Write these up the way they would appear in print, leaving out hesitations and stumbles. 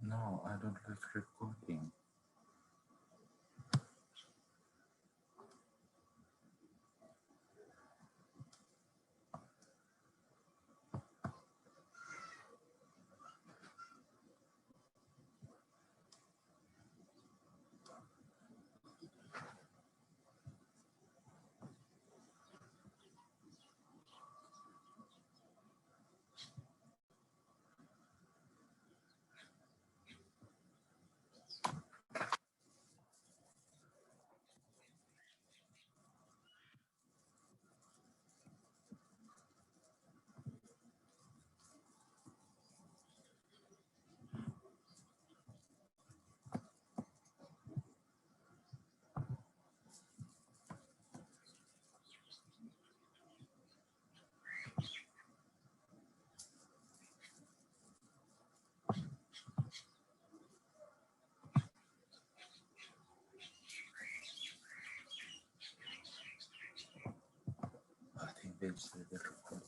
No, I don't like recording. I think it's the record.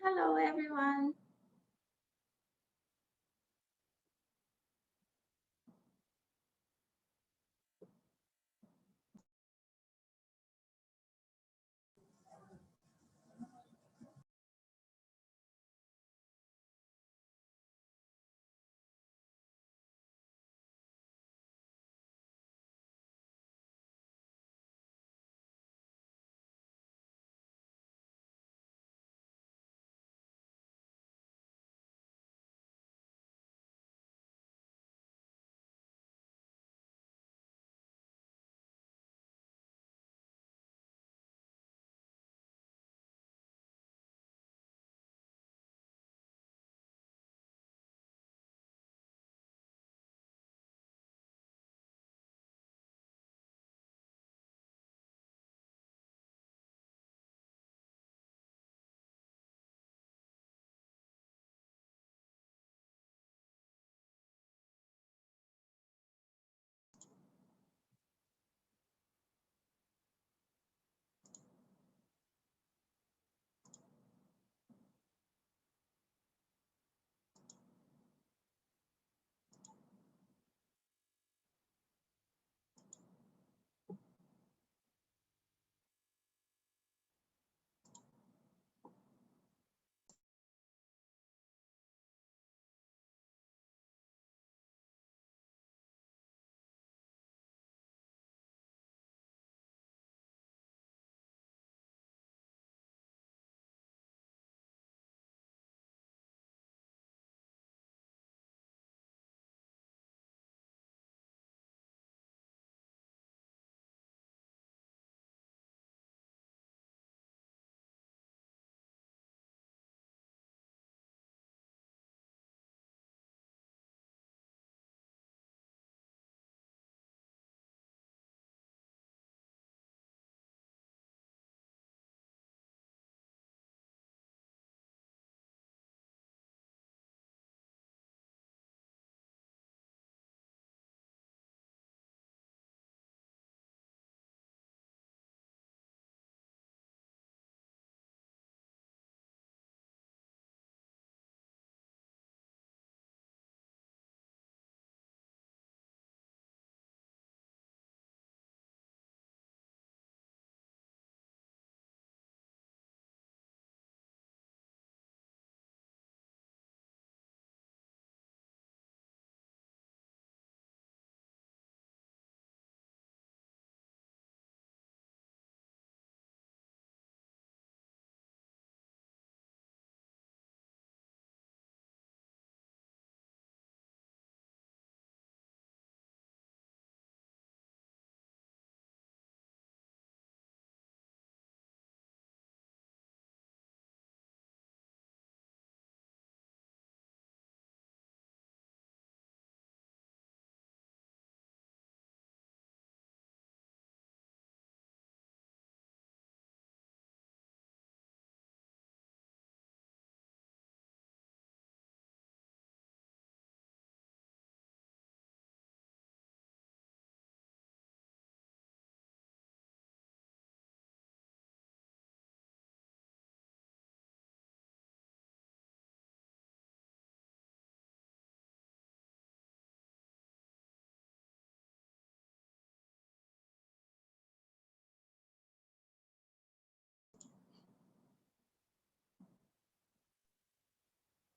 Hello, everyone.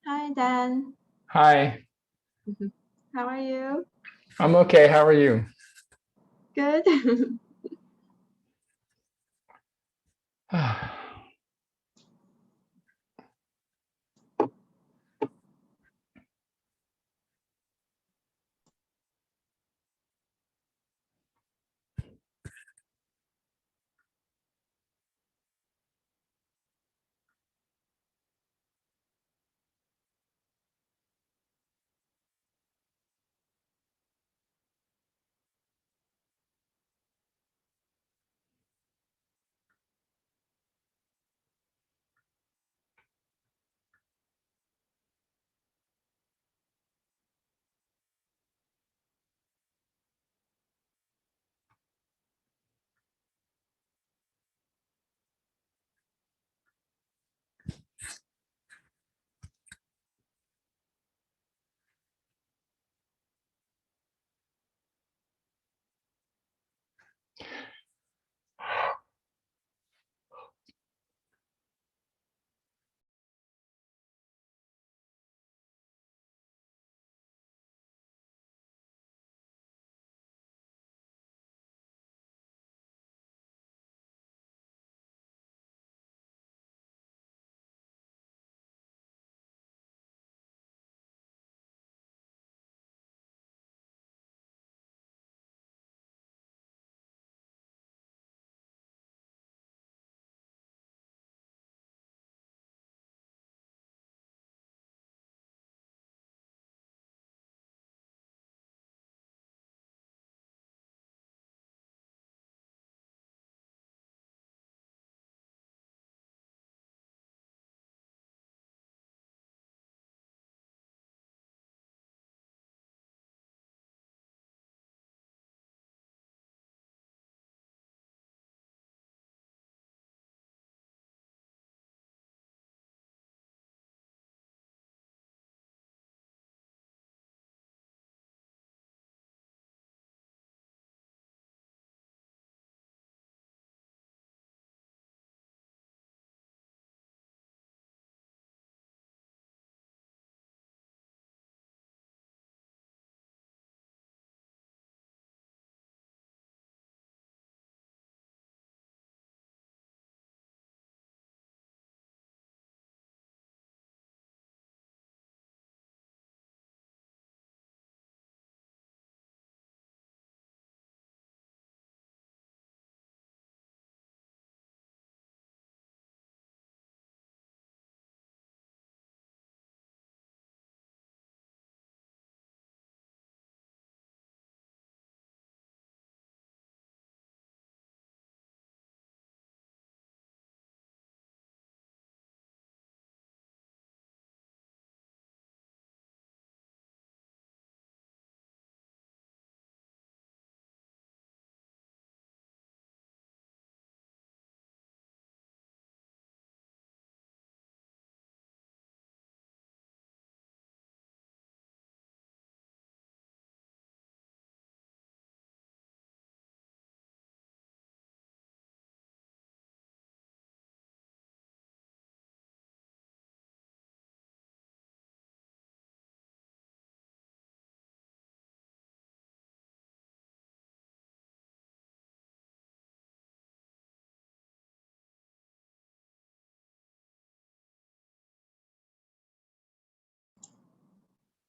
Hi, Dan. Hi, How are you? I'm okay. How are you? Good.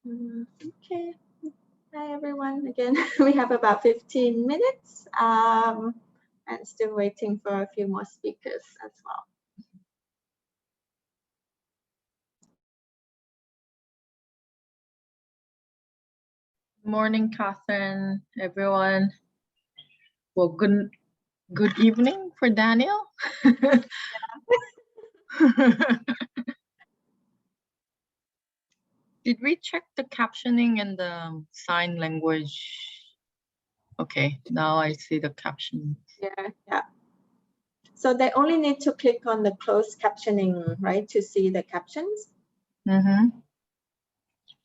Okay. Hi, everyone. Again, we have about 15 minutes and still waiting for a few more speakers as well. Morning, Catherine, everyone. Well, good evening for Daniel. Did we check the captioning and the sign language? Okay, now I see the caption. Yeah. So they only need to click on the closed captioning, right, to see the captions? Mm-hmm.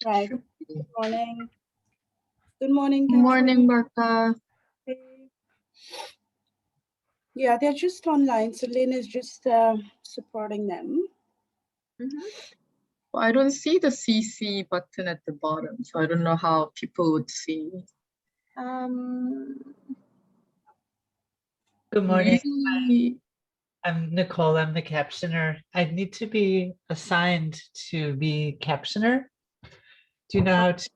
Right. Good morning. Good morning. Good morning, Bertha. Yeah, they're just online. So Lynn is just supporting them. Well, I don't see the CC button at the bottom, so I don't know how people would see. Good morning. Usually, I'm Nicole. I'm the captioner. I need to be assigned to be captioner. Do you know how to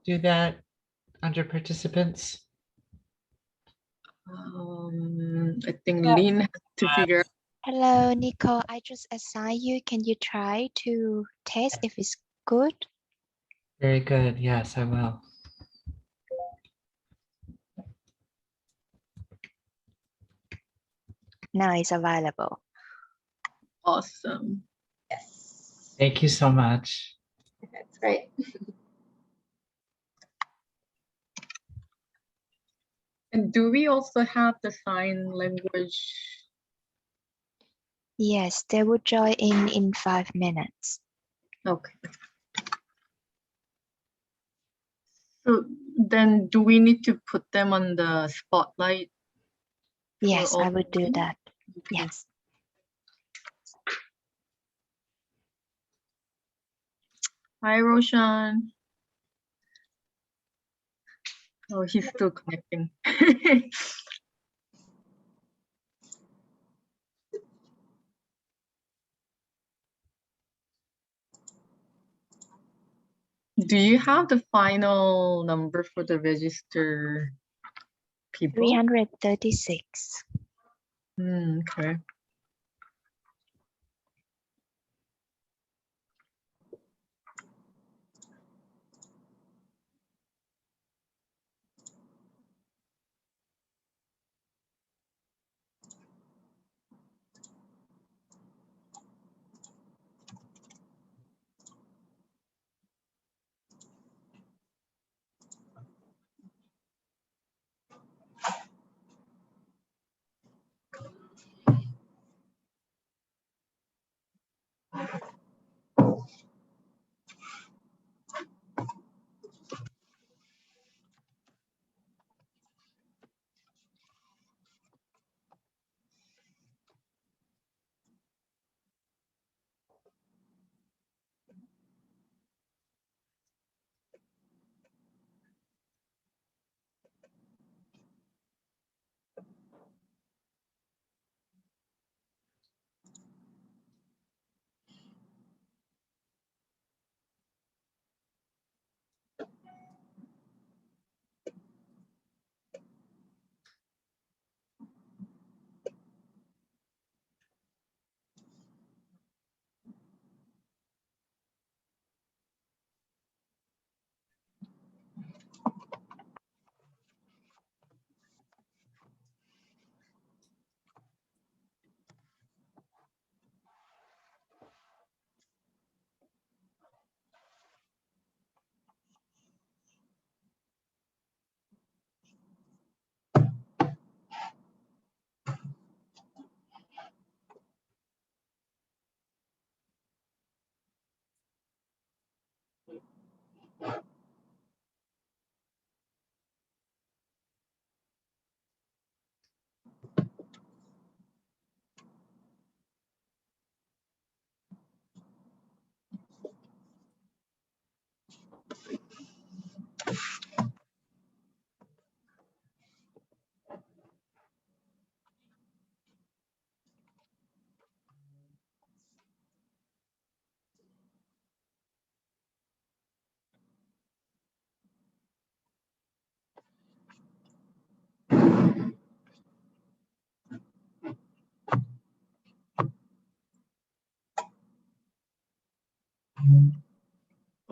do that under participants? I think Yeah. Lynn has to figure out. Hello, Nicole. I just assigned you. Can you try to test if it's good? Very good. Yes, I will. Now it's available. Awesome. Yes. Thank you so much. That's great. And do we also have the sign language? Yes, they will join in 5 minutes. Okay. So then do we need to put them on the spotlight? Yes, all I will do time? that. Okay. Yes. Hi, Roshan. Oh, he's still connecting. Do you have the final number for the register people? 336. Okay.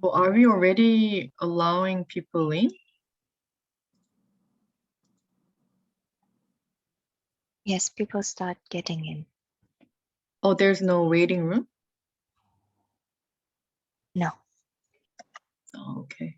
Oh, are we already allowing people in? Yes, people start getting in. Oh, there's no waiting room? No. Oh, okay.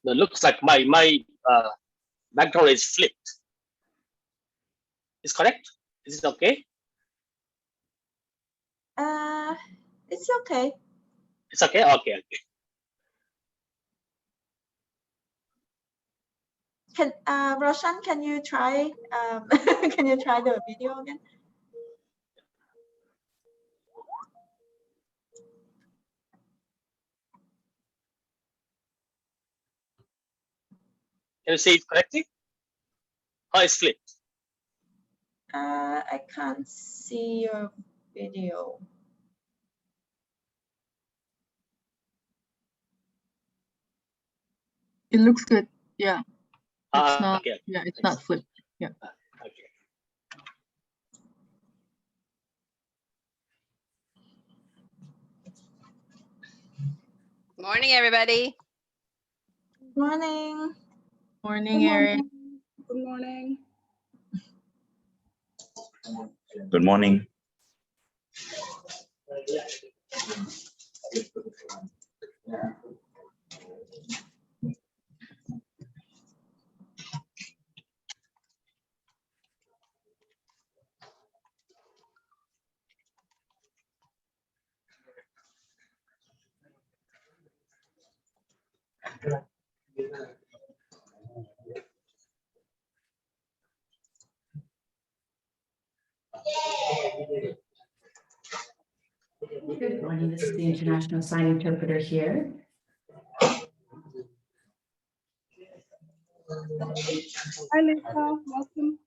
It looks like my background is flipped. Is correct? Is it okay? It's okay. It's okay. Okay. Okay. Can Roshan, can you try can you try the video again? Can you see it correctly? How it's flipped? I can't see your video. It looks good. Yeah. It's not, Okay. yeah, it's Thanks. not flipped. Yeah. Okay. Morning, everybody. Morning. Morning, Erin. Good morning. Good morning. Good morning, this is the International Sign Interpreter here. Hi, Lisa. Welcome.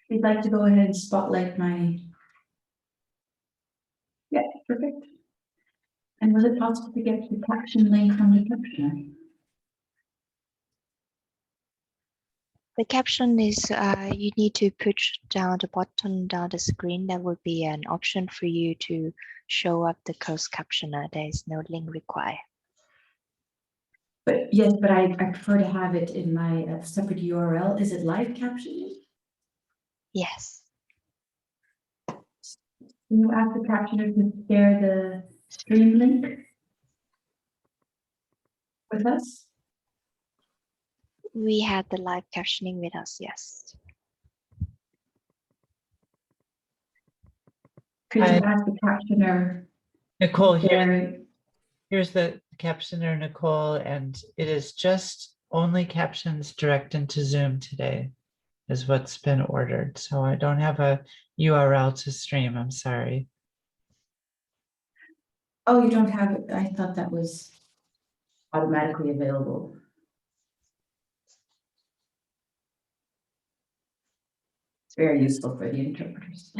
If you'd like to go ahead and spotlight my... Yeah, perfect. And was it possible to get the caption link from the captioner? The caption is you need to push down the button down the screen. That would be an option for you to show up the closed captioner. There is no link required. But yes, but I prefer to have it in my separate URL. Is it live captioning? Yes. Can you ask the captioner to share the stream link with us? We had the live captioning with us, yes. Could you Hi. ask the captioner? Nicole, Share... here's the captioner, Nicole, and it is just only captions direct into Zoom today is what's been ordered. So I don't have a URL to stream, I'm sorry. Oh, you don't have it? I thought that was automatically available. It's very useful for the interpreters.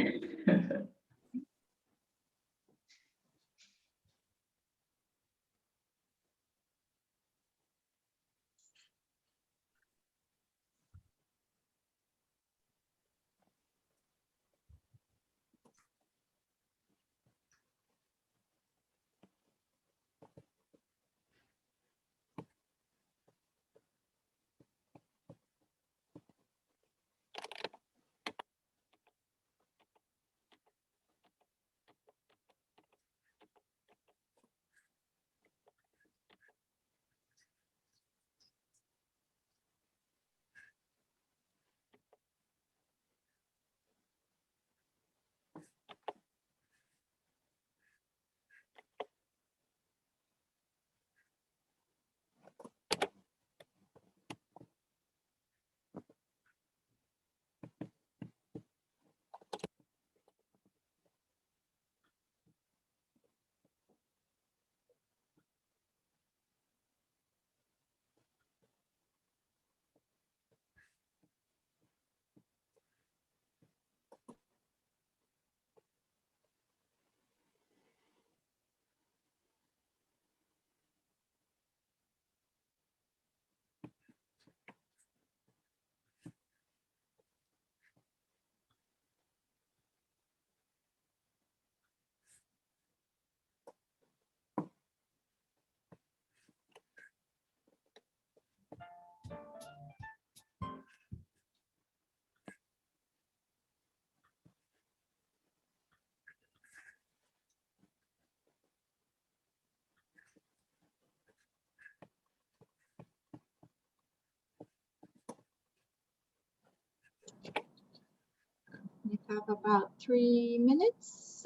have about 3 minutes,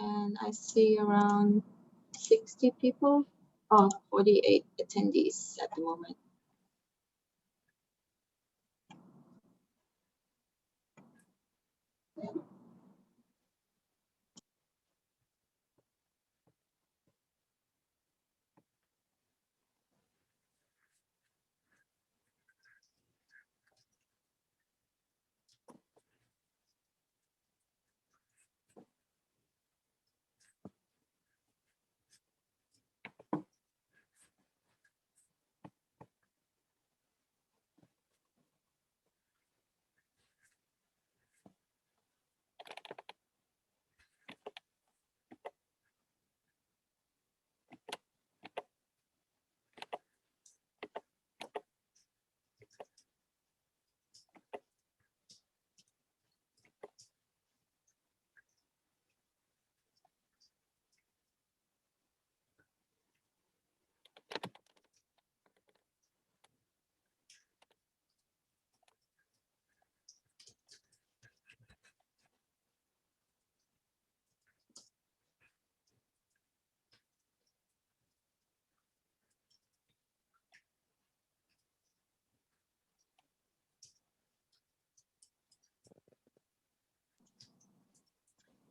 and I see around 60 people or 48 attendees at the moment.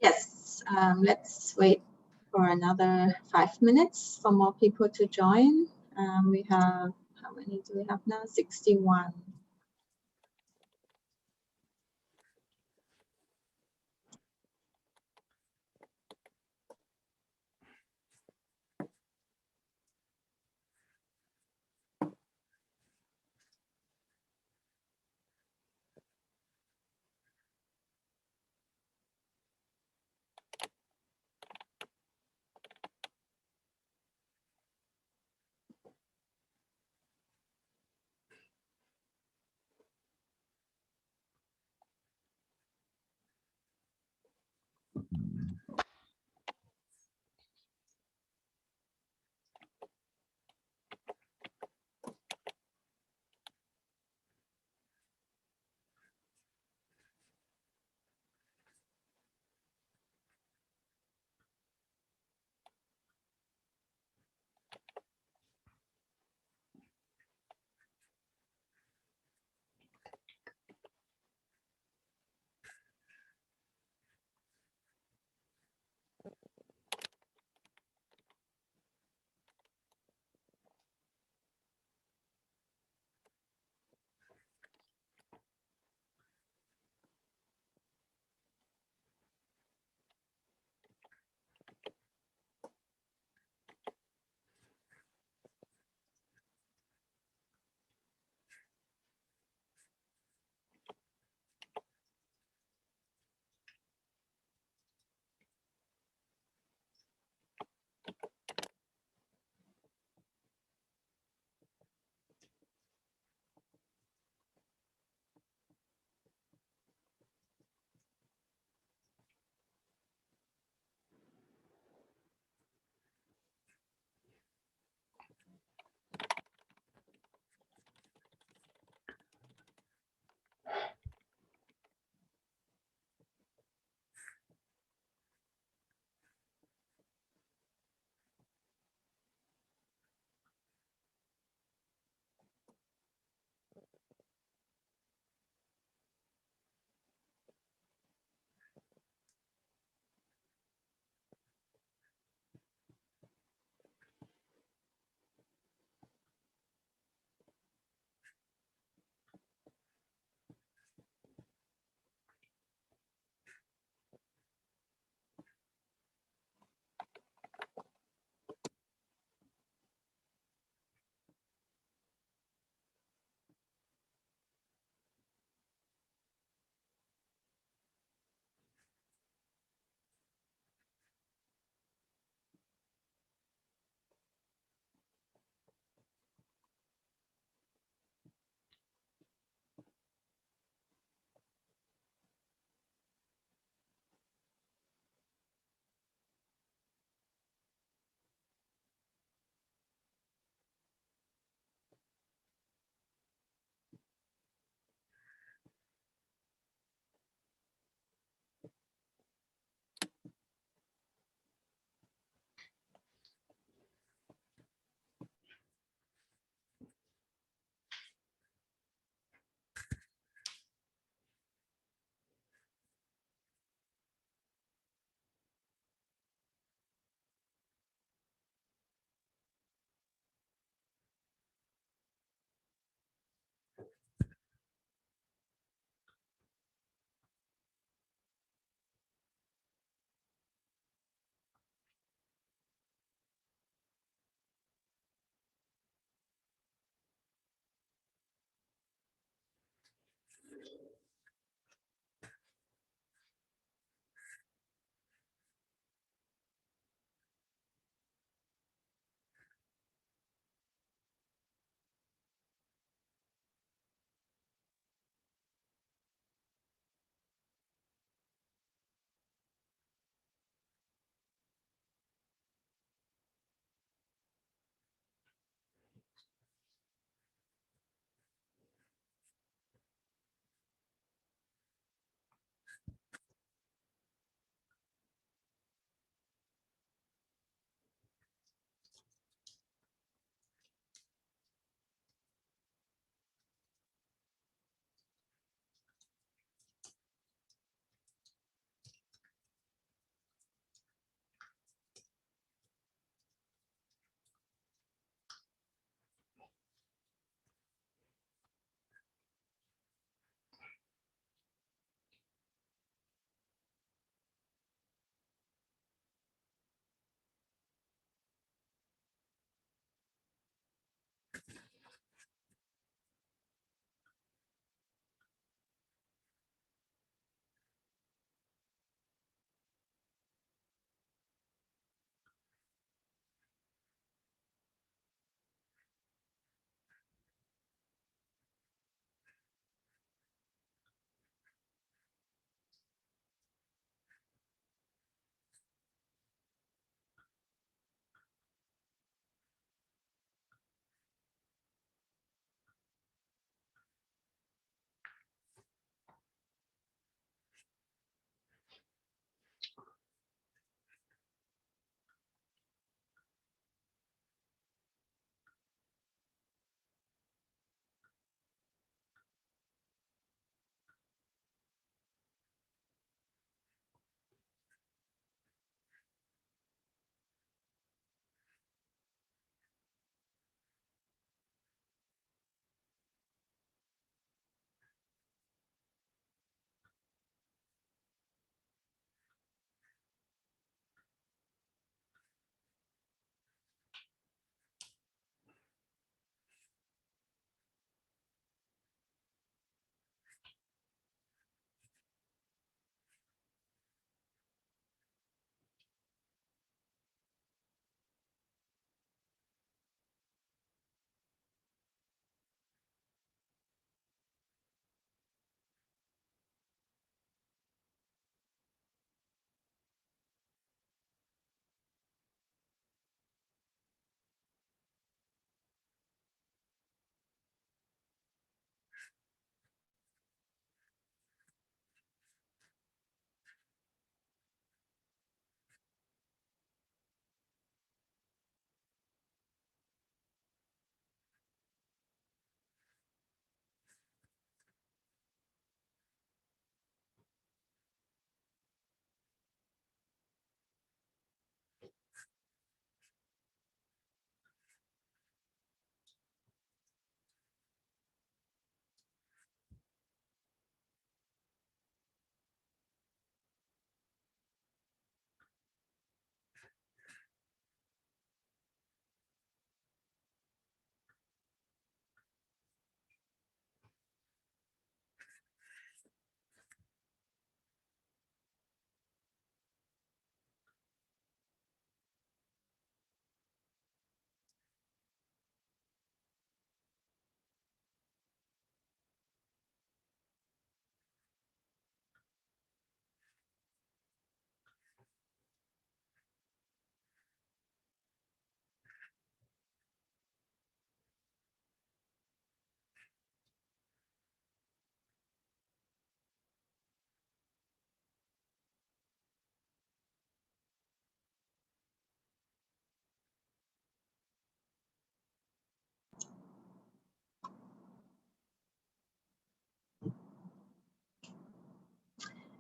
Yes, let's wait for another 5 minutes for more people to join. We have, how many do we have now? 61.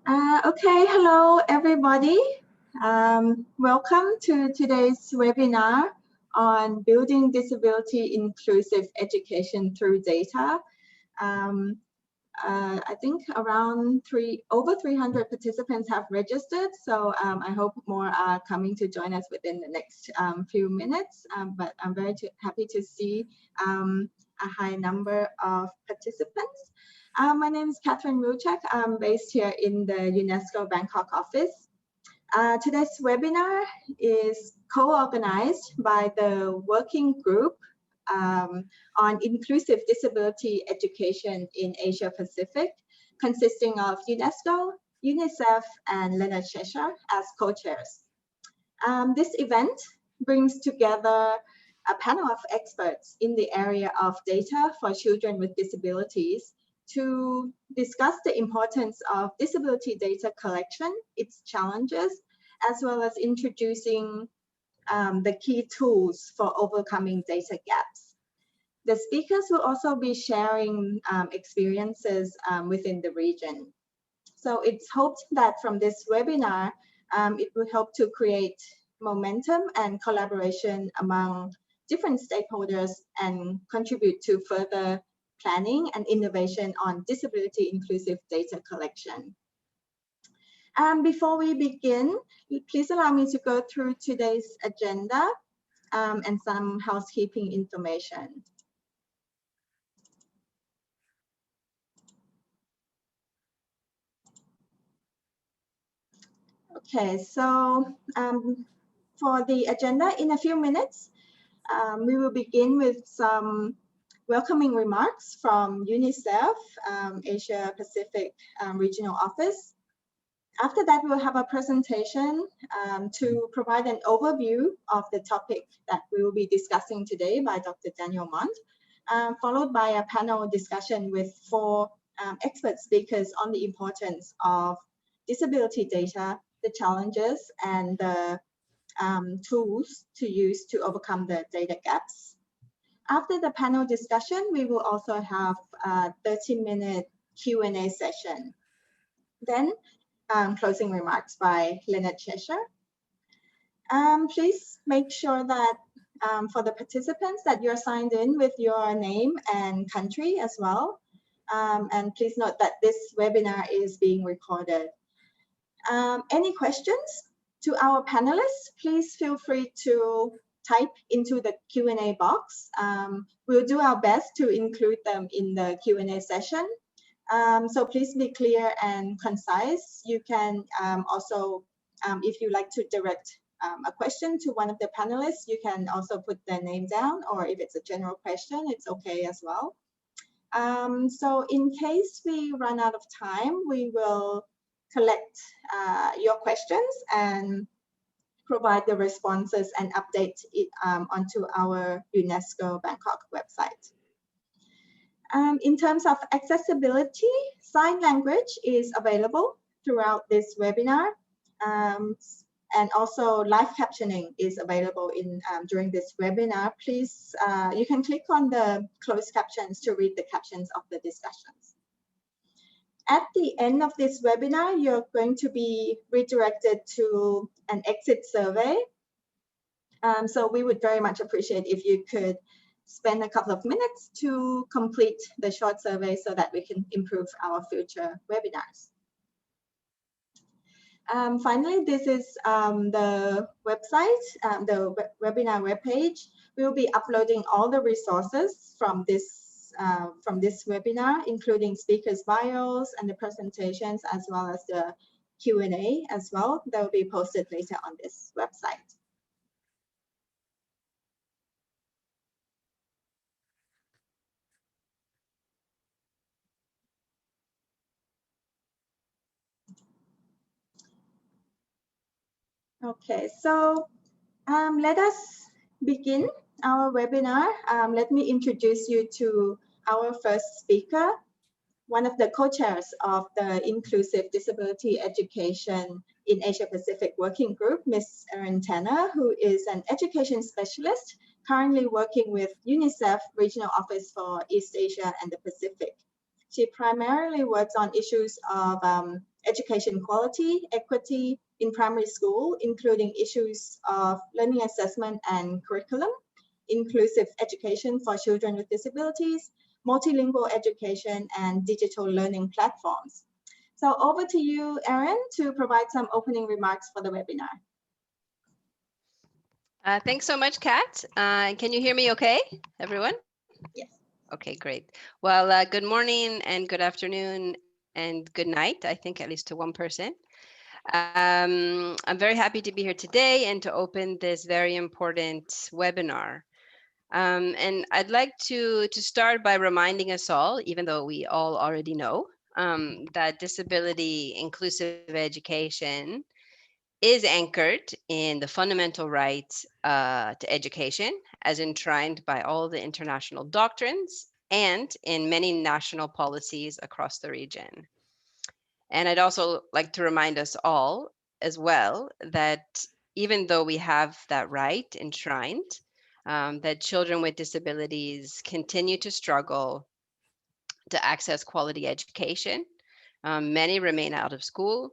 Okay, hello everybody. Welcome to today's webinar on building disability inclusive education through data. I think around over 300 participants have registered, so I hope more are coming to join us within the next few minutes, but I'm very happy to see a high number of participants. My name is Catherine Wilczek. I'm based here in the UNESCO Bangkok office. Today's webinar is co-organized by the working group on inclusive disability education in Asia Pacific, consisting of UNESCO, UNICEF, and Leonard Cheshire as co-chairs. This event brings together a panel of experts in the area of data for children with disabilities to discuss the importance of disability data collection, its challenges, as well as introducing the key tools for overcoming data gaps. The speakers will also be sharing experiences within the region. So it's hoped that from this webinar, it will help to create momentum and collaboration among different stakeholders and contribute to further planning and innovation on disability inclusive data collection. Before we begin, please allow me to go through today's agenda and some housekeeping information. Okay, so for the agenda, in a few minutes, we will begin with some welcoming remarks from UNICEF, Asia Pacific Regional Office. After that, we'll have a presentation to provide an overview of the topic that we will be discussing today by Dr. Daniel Mont, followed by a panel discussion with 4 expert speakers on the importance of disability data, the challenges, and the tools to use to overcome the data gaps. After the panel discussion, we will also have a 30-minute Q&A session. Then closing remarks by Leonard Cheshire. Please make sure that for the participants that you're signed in with your name and country as well. And please note that this webinar is being recorded. Any questions to our panelists, please feel free to type into the Q&A box. We'll do our best to include them in the Q&A session. So please be clear and concise. You can also, if you like to direct a question to one of the panelists, you can also put their name down, or if it's a general question, it's okay as well. So in case we run out of time, we will collect your questions and provide the responses and update it onto our UNESCO Bangkok website. In terms of accessibility, sign language is available throughout this webinar, and also live captioning is available during this webinar. Please, you can click on the closed captions to read the captions of the discussions. At the end of this webinar, you're going to be redirected to an exit survey. So we would very much appreciate if you could spend a couple of minutes to complete the short survey so that we can improve our future webinars. Finally, this is the website, the webinar webpage. We will be uploading all the resources from this webinar, including speakers' bios and the presentations, as well as the Q&A as well. That will be posted later on this website. Okay, so let us begin our webinar. Let me introduce you to our first speaker, one of the co-chairs of the Inclusive Disability Education in Asia Pacific Working Group, Ms. Erin Tanner, who is an education specialist currently working with UNICEF Regional Office for East Asia and the Pacific. She primarily works on issues of education quality, equity in primary school, including issues of learning assessment and curriculum, inclusive education for children with disabilities, multilingual education, and digital learning platforms. So over to you, Erin, to provide some opening remarks for the webinar. Thanks so much, Kat. Can you hear me okay, everyone? Yes. Okay, great. Well, good morning and good afternoon and good night, I think, at least to one person. I'm very happy to be here today and to open this very important webinar. And I'd like to start by reminding us all, even though we all already know, that disability inclusive education is anchored in the fundamental right to education as enshrined by all the international doctrines and in many national policies across the region. And I'd also like to remind us all as well that even though we have that right enshrined, that children with disabilities continue to struggle to access quality education. Many remain out of school.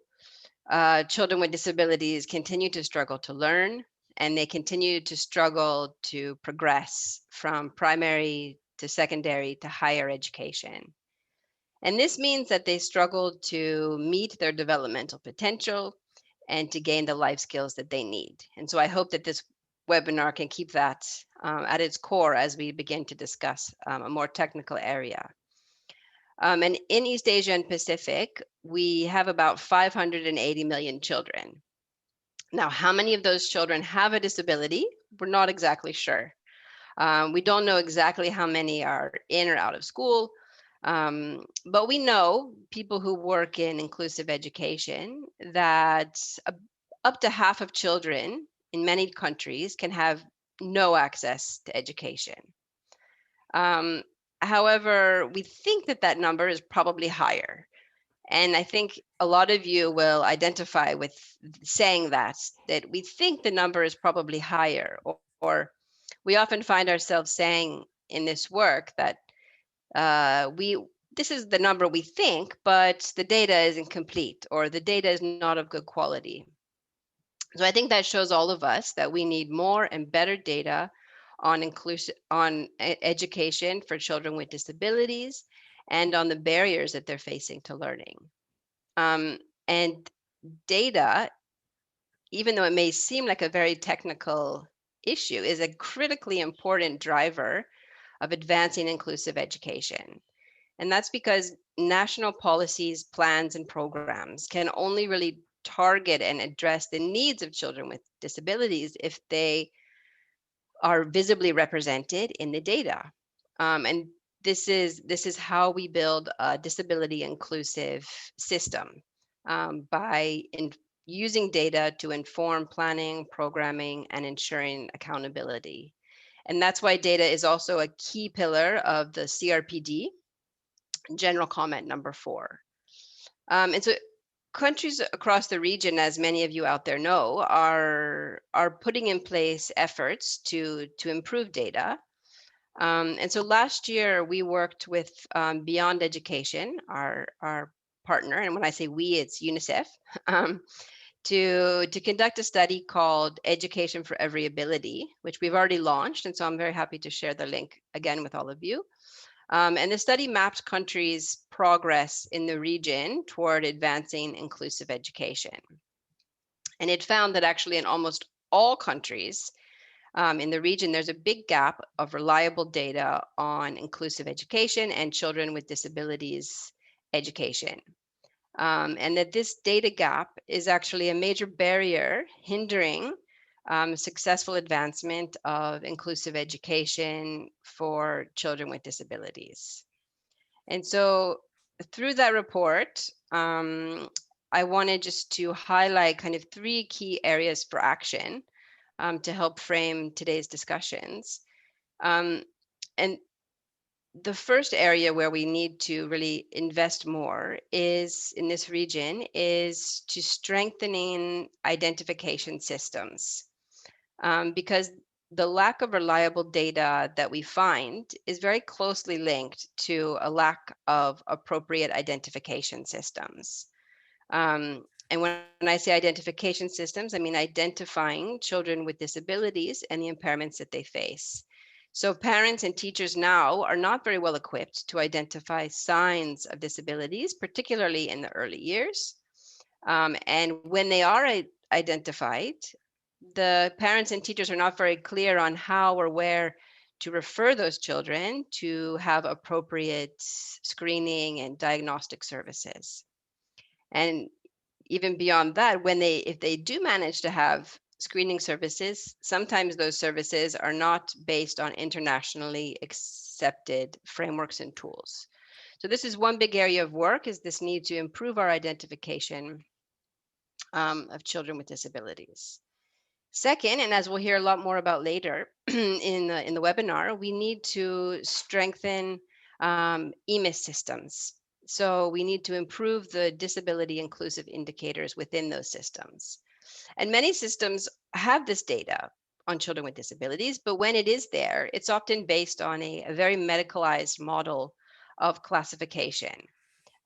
Children with disabilities continue to struggle to learn, and they continue to struggle to progress from primary to secondary to higher education. And this means that they struggle to meet their developmental potential and to gain the life skills that they need. And so I hope that this webinar can keep that at its core as we begin to discuss a more technical area. And in East Asia and Pacific, we have about 580 million children. Now, how many of those children have a disability? We're not exactly sure. We don't know exactly how many are in or out of school, but we know, people who work in inclusive education, that up to half of children in many countries can have no access to education. However, we think that that number is probably higher. And I think a lot of you will identify with saying that we think the number is probably higher, or we often find ourselves saying in this work that this is the number we think, but the data is incomplete or the data is not of good quality. So I think that shows all of us that we need more and better data on education for children with disabilities and on the barriers that they're facing to learning. And data, even though it may seem like a very technical issue, is a critically important driver of advancing inclusive education. And that's because national policies, plans, and programs can only really target and address the needs of children with disabilities if they are visibly represented in the data. And this is how we build a disability inclusive system, by using data to inform planning, programming, and ensuring accountability. And that's why data is also a key pillar of the CRPD, General Comment number 4. And so countries across the region, as many of you out there know, are putting in place efforts to improve data. And so last year we worked with Beyond Education, our partner, and when I say we, it's UNICEF, to conduct a study called Education for Every Ability, which we've already launched. And so I'm very happy to share the link again with all of you. And the study mapped countries' progress in the region toward advancing inclusive education. And it found that actually in almost all countries in the region, there's a big gap of reliable data on inclusive education and children with disabilities education. And that this data gap is actually a major barrier hindering successful advancement of inclusive education for children with disabilities. And so through that report, I wanted just to highlight kind of 3 key areas for action to help frame today's discussions. And the first area where we need to really invest more is in this region is to strengthening identification systems. Because the lack of reliable data that we find is very closely linked to a lack of appropriate identification systems. And when I say identification systems, I mean identifying children with disabilities and the impairments that they face. So parents and teachers now are not very well equipped to identify signs of disabilities, particularly in the early years. And when they are identified, the parents and teachers are not very clear on how or where to refer those children to have appropriate screening and diagnostic services. And even beyond that, if they do manage to have screening services, sometimes those services are not based on internationally accepted frameworks and tools. So this is one big area of work, is this need to improve our identification of children with disabilities. Second, and as we'll hear a lot more about later in the webinar, we need to strengthen EMIS systems. So we need to improve the disability inclusive indicators within those systems. And many systems have this data on children with disabilities, but when it is there, it's often based on a very medicalized model of classification.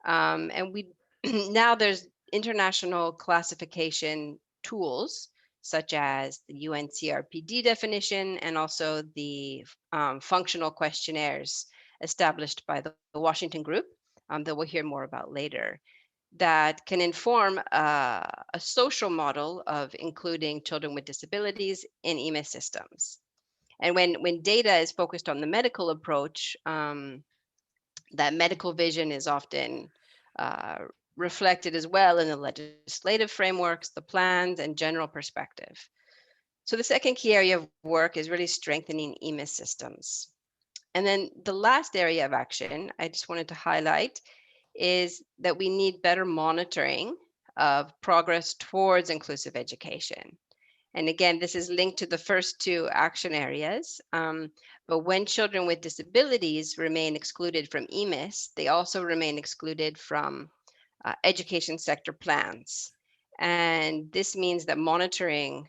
And we now there's international classification tools such as the UNCRPD definition and also the functional questionnaires established by the Washington Group that we'll hear more about later, that can inform a social model of including children with disabilities in EMIS systems. And when data is focused on the medical approach, that medical vision is often reflected as well in the legislative frameworks, the plans, and general perspective. So the second key area of work is really strengthening EMIS systems. And then the last area of action I just wanted to highlight is that we need better monitoring of progress towards inclusive education. And again, this is linked to the first two action areas. But when children with disabilities remain excluded from EMIS, they also remain excluded from education sector plans. And this means that monitoring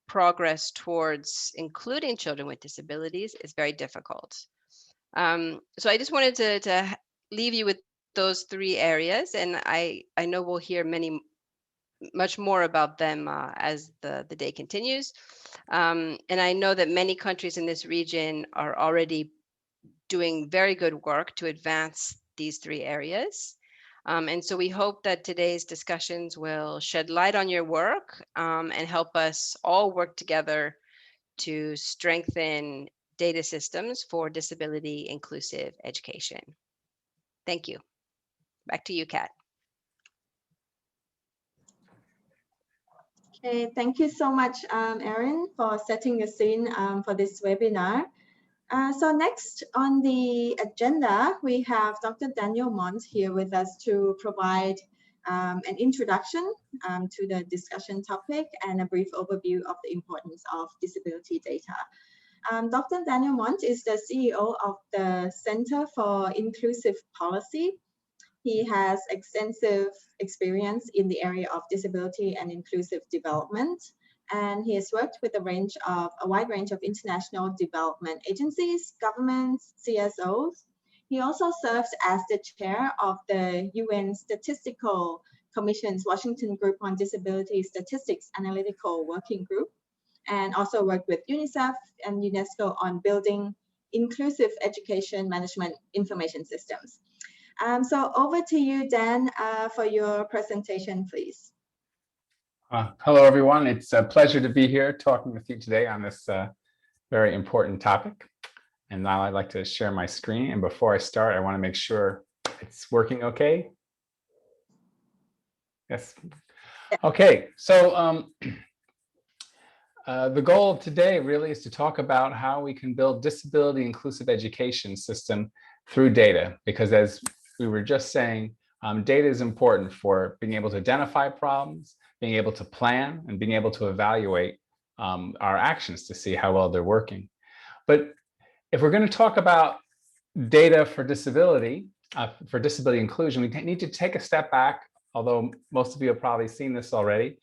progress towards including children with disabilities is very difficult. So I just wanted to leave you with those three areas, and I know we'll hear much more about them as the day continues. And I know that many countries in this region are already doing very good work to advance these three areas. And so we hope that today's discussions will shed light on your work and help us all work together to strengthen data systems for disability inclusive education. Thank you. Back to you, Kat. Okay, thank you so much, Erin, for setting the scene for this webinar. So next on the agenda, we have Dr. Daniel Mont here with us to provide an introduction to the discussion topic and a brief overview of the importance of disability data. Dr. Daniel Mont is the CEO of the Center for Inclusive Policy. He has extensive experience in the area of disability and inclusive development, and he has worked with a wide range of international development agencies, governments, CSOs. He also serves as the chair of the UN Statistical Commission's Washington Group on Disability Statistics Analytical Working Group, and also worked with UNICEF and UNESCO on building inclusive education management information systems. So over to you, Dan, for your presentation, please. Hello, everyone. It's a pleasure to be here talking with you today on this very important topic. And now I'd like to share my screen. And before I start, I want to make sure it's working okay. Yes. Okay. So the goal of today really is to talk about how we can build disability inclusive education system through data, because as we were just saying, data is important for being able to identify problems, being able to plan, and being able to evaluate our actions to see how well they're working. But if we're going to talk about data for disability inclusion, we need to take a step back, although most of you have probably seen this already,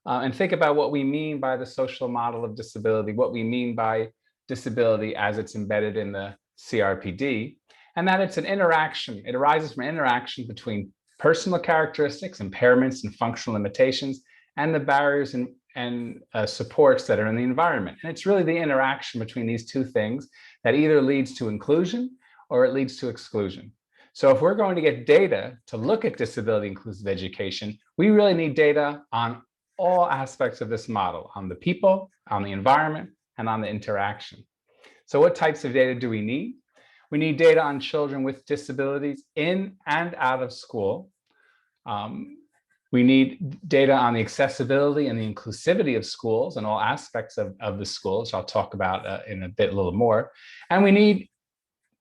and think about what we mean by the social model of disability, what we mean by disability as it's embedded in the CRPD, and that it's an interaction. It arises from interaction between personal characteristics, impairments, and functional limitations, and the barriers and supports that are in the environment. And it's really the interaction between these two things that either leads to inclusion or it leads to exclusion. So if we're going to get data to look at disability inclusive education, we really need data on all aspects of this model, on the people, on the environment, and on the interaction. So what types of data do we need? We need data on children with disabilities in and out of school. We need data on the accessibility and the inclusivity of schools and all aspects of the schools, which I'll talk about in a little more. And we need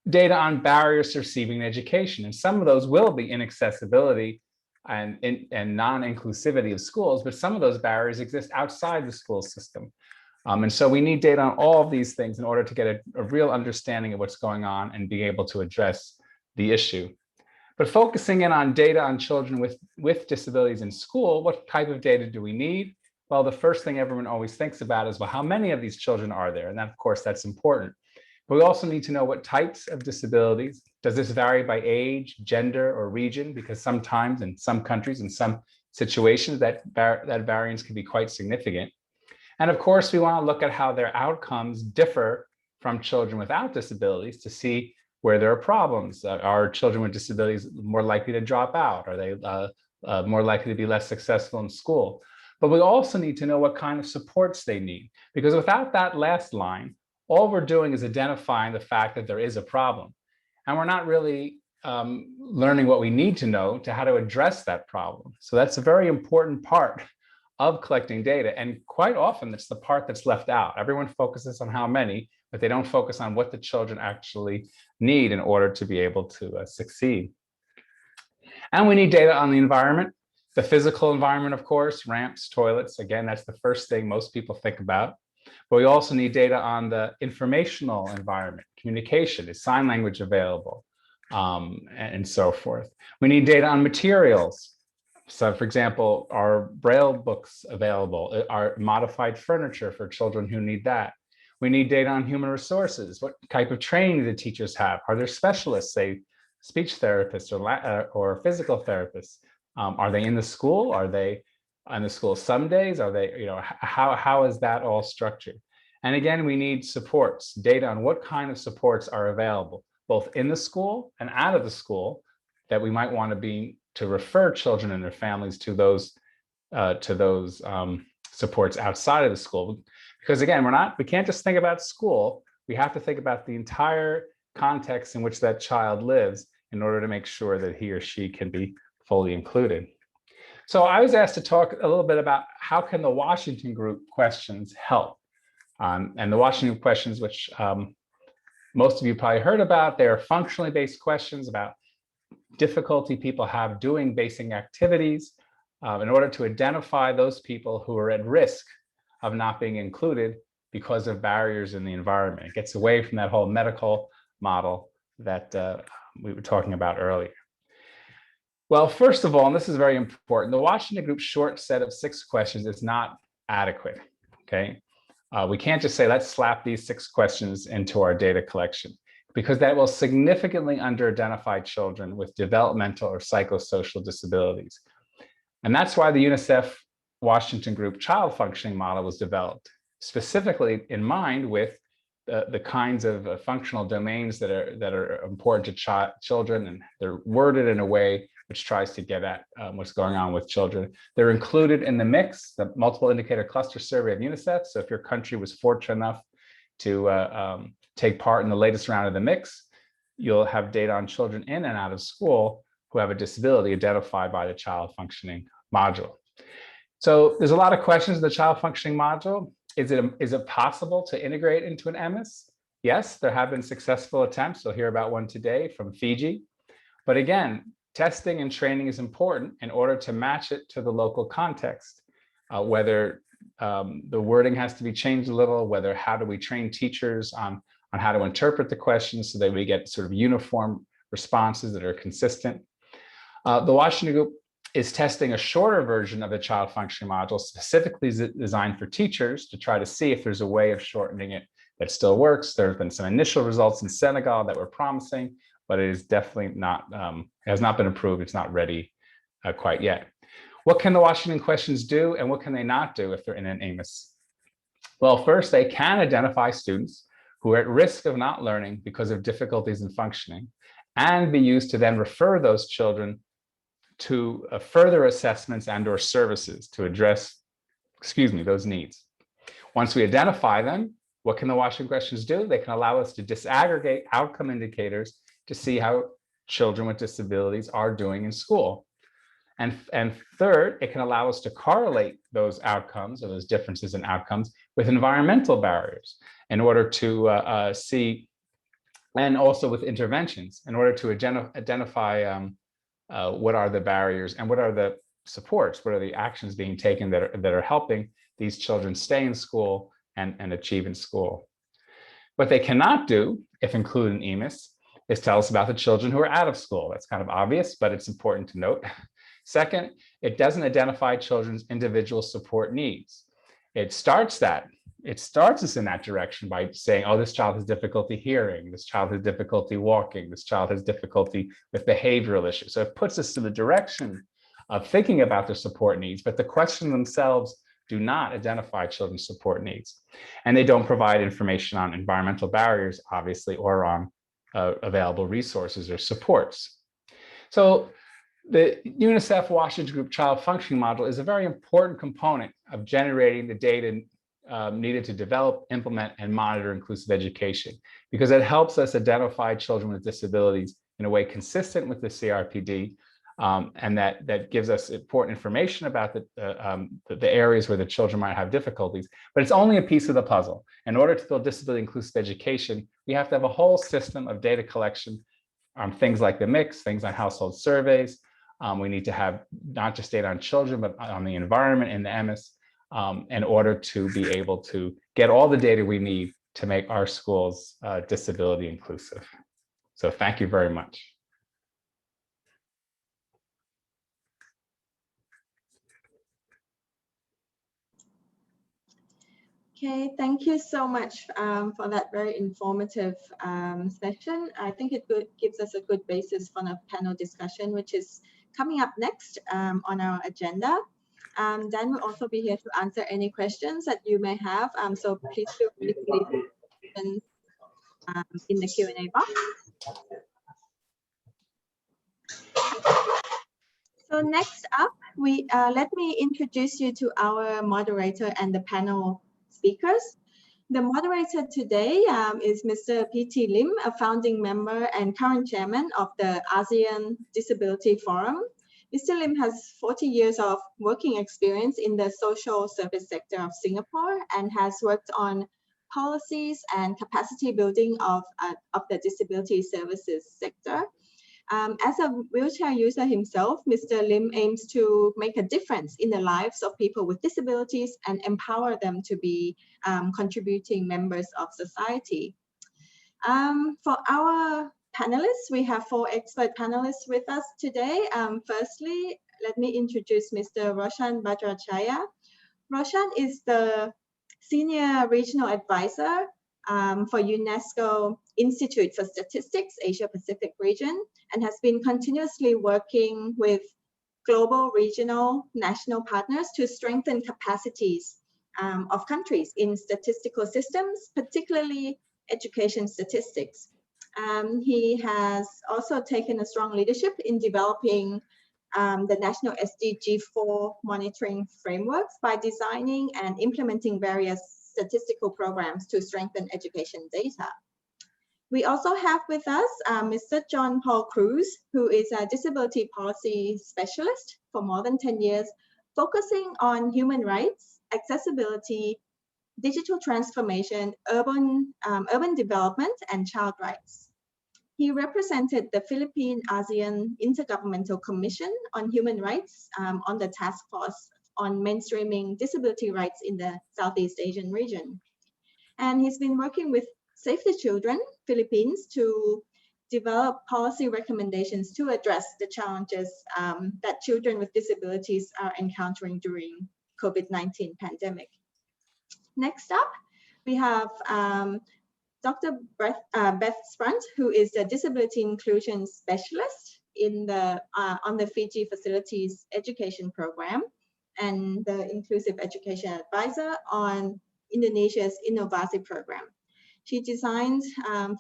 data on barriers to receiving education. And some of those will be inaccessibility and non-inclusivity of schools, but some of those barriers exist outside the school system. And so we need data on all of these things in order to get a real understanding of what's going on and be able to address the issue. But focusing in on data on children with disabilities in school, what type of data do we need? Well, the first thing everyone always thinks about is, well, how many of these children are there? And that, of course, that's important. But we also need to know what types of disabilities. Does this vary by age, gender, or region? Because sometimes in some countries, in some situations, that variance can be quite significant. And of course, we want to look at how their outcomes differ from children without disabilities to see where there are problems. Are children with disabilities more likely to drop out? Are they more likely to be less successful in school? But we also need to know what kind of supports they need, because without that last line, all we're doing is identifying the fact that there is a problem. And we're not really learning what we need to know to how to address that problem. So that's a very important part of collecting data. And quite often it's the part that's left out. Everyone focuses on how many, but they don't focus on what the children actually need in order to be able to succeed. And we need data on the environment, the physical environment, of course, ramps, toilets. Again, that's the first thing most people think about. But we also need data on the informational environment, communication, is sign language available, and so forth. We need data on materials. So for example, are Braille books available? Are modified furniture for children who need that? We need data on human resources. What type of training do the teachers have? Are there specialists, say speech therapists or physical therapists? Are they in the school? Are they in the school some days? Are they, how is that all structured? And again, we need supports, data on what kind of supports are available, both in the school and out of the school, that we might want to refer children and their families to those supports outside of the school. Because again, we can't just think about school. We have to think about the entire context in which that child lives in order to make sure that he or she can be fully included. So I was asked to talk a little bit about how can the Washington Group questions help? And the Washington Group questions, which most of you probably heard about, they're functionally based questions about difficulty people have doing basic activities in order to identify those people who are at risk of not being included because of barriers in the environment. It gets away from that whole medical model that we were talking about earlier. Well, first of all, and this is very important, the Washington Group short set of 6 questions is not adequate, okay? We can't just say, let's slap these 6 questions into our data collection, because that will significantly under-identify children with developmental or psychosocial disabilities. And that's why the UNICEF Washington Group child functioning model was developed, specifically in mind with the kinds of functional domains that are important to children, and they're worded in a way which tries to get at what's going on with children. They're included in the mix, the multiple indicator cluster survey of UNICEF. So if your country was fortunate enough to take part in the latest round of the mix, you'll have data on children in and out of school who have a disability identified by the child functioning module. So there's a lot of questions in the child functioning module. Is it possible to integrate into an EMIS? Yes, there have been successful attempts. You'll hear about one today from Fiji. But again, testing and training is important in order to match it to the local context, whether the wording has to be changed a little, how do we train teachers on how to interpret the questions so that we get sort of uniform responses that are consistent. The Washington Group is testing a shorter version of the child functioning module, specifically designed for teachers to try to see if there's a way of shortening it that still works. There have been some initial results in Senegal that were promising, but it is definitely not, has not been approved. It's not ready quite yet. What can the Washington questions do and what can they not do if they're in an AMIS? Well, first, they can identify students who are at risk of not learning because of difficulties in functioning and be used to then refer those children to further assessments and or services to address, those needs. Once we identify them, what can the Washington questions do? They can allow us to disaggregate outcome indicators to see how children with disabilities are doing in school. And third, it can allow us to correlate those outcomes or those differences in outcomes with environmental barriers in order to see, and also with interventions in order to identify what are the barriers and what are the supports, what are the actions being taken that are helping these children stay in school and achieve in school. What they cannot do, if included in EMIS, is tell us about the children who are out of school. That's kind of obvious, but it's important to note. Second, it doesn't identify children's individual support needs. It starts us in that direction by saying, oh, this child has difficulty hearing, this child has difficulty walking, this child has difficulty with behavioral issues. So it puts us in the direction of thinking about their support needs, but the questions themselves do not identify children's support needs. And they don't provide information on environmental barriers, obviously, or on available resources or supports. So the UNICEF Washington Group Child Functioning Module is a very important component of generating the data needed to develop, implement, and monitor inclusive education, because it helps us identify children with disabilities in a way consistent with the CRPD, and that gives us important information about the areas where the children might have difficulties. But it's only a piece of the puzzle. In order to build disability inclusive education, we have to have a whole system of data collection on things like the mix, things on household surveys. We need to have not just data on children, but on the environment in the EMIS, in order to be able to get all the data we need to make our schools disability inclusive. So thank you very much. Okay, thank you so much for that very informative session. I think it gives us a good basis for a panel discussion, which is coming up next on our agenda. Dan will also be here to answer any questions that you may have. So please feel free to leave questions in the Q&A box. So next up, let me introduce you to our moderator and the panel speakers. The moderator today is Mr. P.T. Lim, a founding member and current chairman of the ASEAN Disability Forum. Mr. Lim has 40 years of working experience in the social service sector of Singapore and has worked on policies and capacity building of the disability services sector. As a wheelchair user himself, Mr. Lim aims to make a difference in the lives of people with disabilities and empower them to be contributing members of society. For our panelists, we have 4 expert panelists with us today. Firstly, let me introduce Mr. Roshan Bhadrachaya. Roshan is the Senior Regional Advisor for UNESCO Institute for Statistics, Asia Pacific region, and has been continuously working with global, regional, national partners to strengthen capacities of countries in statistical systems, particularly education statistics. He has also taken a strong leadership in developing the national SDG 4 monitoring frameworks by designing and implementing various statistical programs to strengthen education data. We also have with us Mr. John Paul Cruz, who is a disability policy specialist for more than 10 years, focusing on human rights, accessibility, digital transformation, urban development, and child rights. He represented the Philippine ASEAN Intergovernmental Commission on Human Rights on the task force on mainstreaming disability rights in the Southeast Asian region. And he's been working with Save the Children Philippines to develop policy recommendations to address the challenges that children with disabilities are encountering during COVID-19 pandemic. Next up, we have Dr. Beth Sprunt, who is a disability inclusion specialist in the on the Fiji Facilities Education Program and the Inclusive Education Advisor on Indonesia's Innovasi program. She designed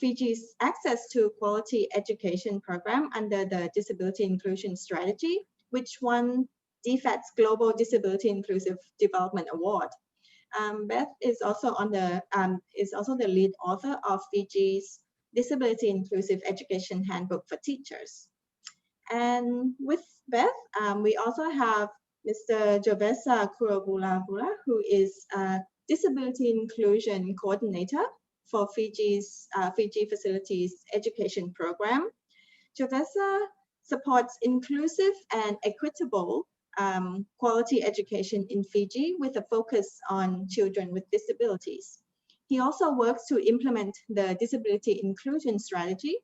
Fiji's Access to Quality Education program under the Disability Inclusion Strategy, which won DFAT's Global Disability Inclusive Development Award. Beth is also the lead author of Fiji's Disability Inclusive Education Handbook for Teachers. And with Beth, we also have Mr. Jovesa Kurobula, who is a Disability Inclusion Coordinator for Fiji's Fiji Facilities Education Program. Jovesa supports inclusive and equitable quality education in Fiji with a focus on children with disabilities. He also works to implement the disability inclusion strategy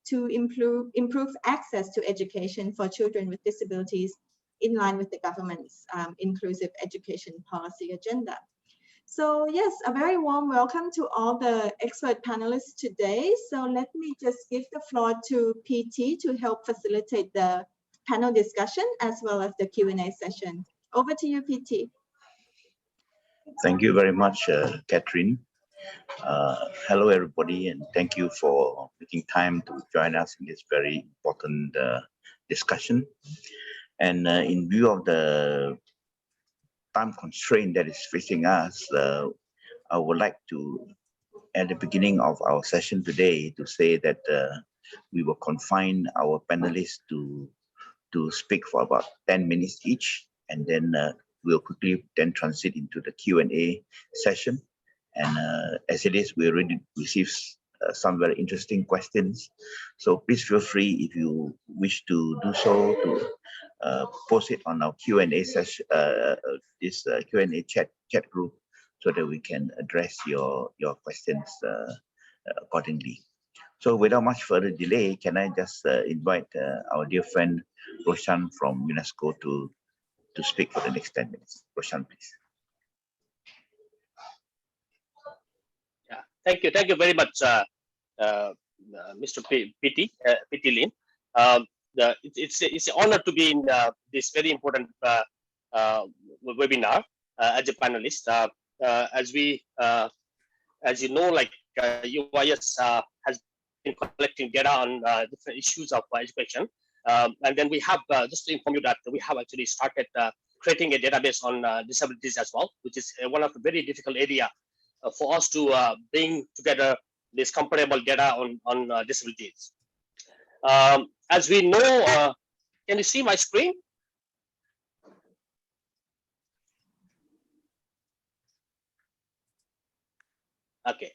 to improve access to education for children with disabilities in line with the government's inclusive education policy agenda. So yes, a very warm welcome to all the expert panelists today. So let me just give the floor to PT to help facilitate the panel discussion as well as the Q&A session. Over to you, PT. Thank you very much, Catherine. Hello, everybody, and thank you for making time to join us in this very important discussion. And in view of the time constraint that is facing us, I would like to, at the beginning of our session today, to say that we will confine our panelists to speak for about 10 minutes each, and then we'll quickly then transit into the Q&A session. And as it is, we already received some very interesting questions. So please feel free, if you wish to do so, to post it on our Q&A session, this Q&A chat group, so that we can address your questions accordingly. So without much further delay, can I just invite our dear friend Roshan from UNESCO to speak for the next 10 minutes. Roshan, please. Yeah, thank you very much, Mr. PT Lin. It's an honor to be in this very important webinar as a panelist. As you know, like UIS has been collecting data on different issues of education. And then we have, just to inform you that we have actually started creating a database on disabilities as well, which is one of the very difficult area for us to bring together this comparable data on disabilities. As we know, can you see my screen? Okay.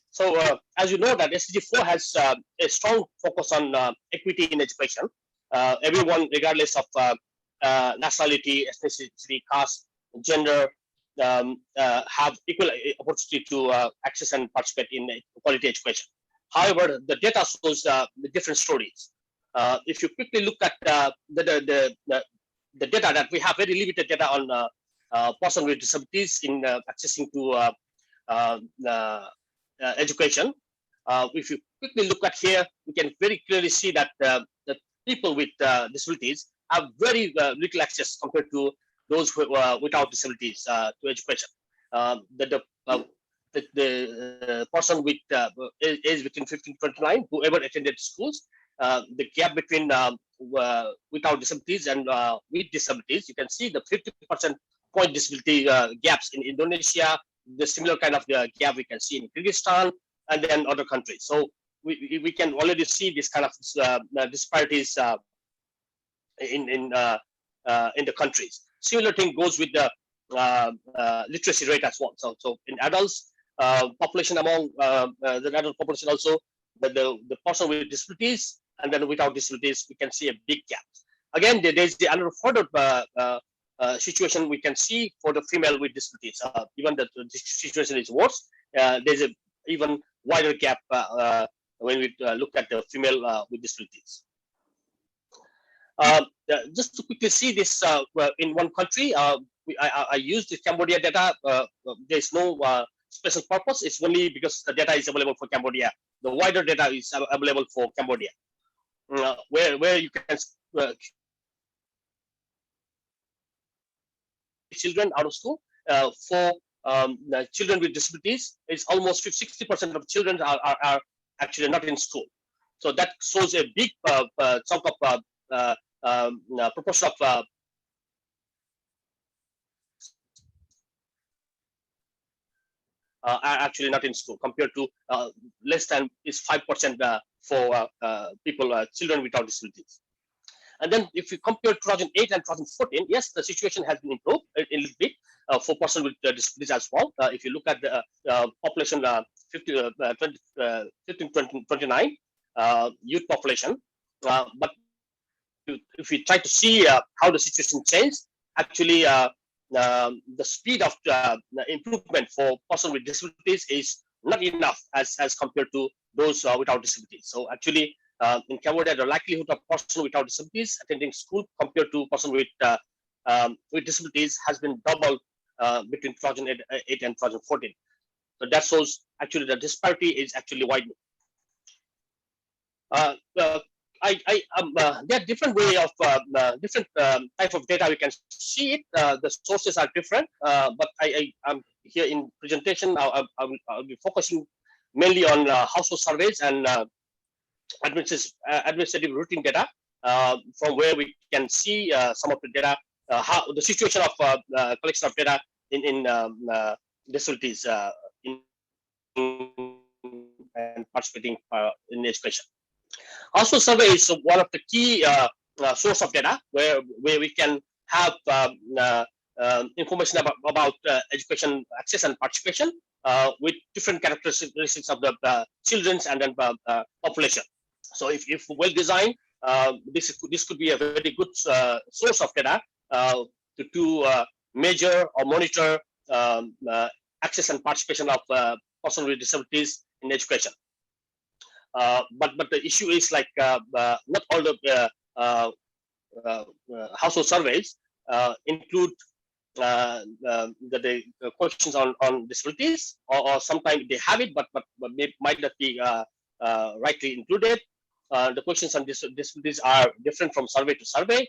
So as you know that SDG 4 has a strong focus on equity in education. Everyone, regardless of nationality, ethnicity, caste, gender, have equal opportunity to access and participate in quality education. However, the data shows the different stories. If you quickly look at the data that we have, very limited data on person with disabilities in accessing to education. If you quickly look at here, we can very clearly see that the people with disabilities have very little access compared to those who, without disabilities to education. The person with age between 15 to 29 who ever attended schools, the gap between without disabilities and with disabilities, you can see the 50% point disability gaps in Indonesia, the similar kind of gap we can see in Kyrgyzstan and then other countries. So we can already see this kind of disparities in the countries. Similar thing goes with the literacy rate as well. So in adults, population among the adult population also, the person with disabilities and then without disabilities, we can see a big gap. Again, there's the another further situation we can see for the female with disabilities. Even the situation is worse. There's a even wider gap when we look at the female with disabilities. Just to quickly see this in one country, I used the Cambodia data. There's no special purpose. It's only because the data is available for Cambodia. The wider data is available for Cambodia, where you can children out of school. For the children with disabilities, it's almost 60% of children are actually not in school. So that shows a big chunk of proportion of are actually not in school, compared to less than is 5% for people, children without disabilities. And then if you compare 2008 and 2014, yes, the situation has been improved a little bit for persons with disabilities as well. If you look at the population 29 youth population, but if we try to see how the situation changed, actually the speed of improvement for persons with disabilities is not enough as compared to those without disabilities. So actually, in Cambodia, the likelihood of person without disabilities attending school compared to person with disabilities has been doubled between 2008 and 2014. So that shows actually the disparity is actually widening. There are different way of different type of data we can see it. The sources are different, but I'm here in presentation. I'll be focusing mainly on household surveys and administrative routine data, from where we can see some of the data, how the situation of collection of data in disabilities and participating in education. Also, survey is one of the key source of data where we can have information about education access and participation with different characteristics of the children and then population. So if well designed, this could be a very good source of data to measure or monitor access and participation of persons with disabilities in education. But the issue is like not all the household surveys include the questions on disabilities, or sometimes they have it, but might not be rightly included. The questions on disabilities are different from survey to survey.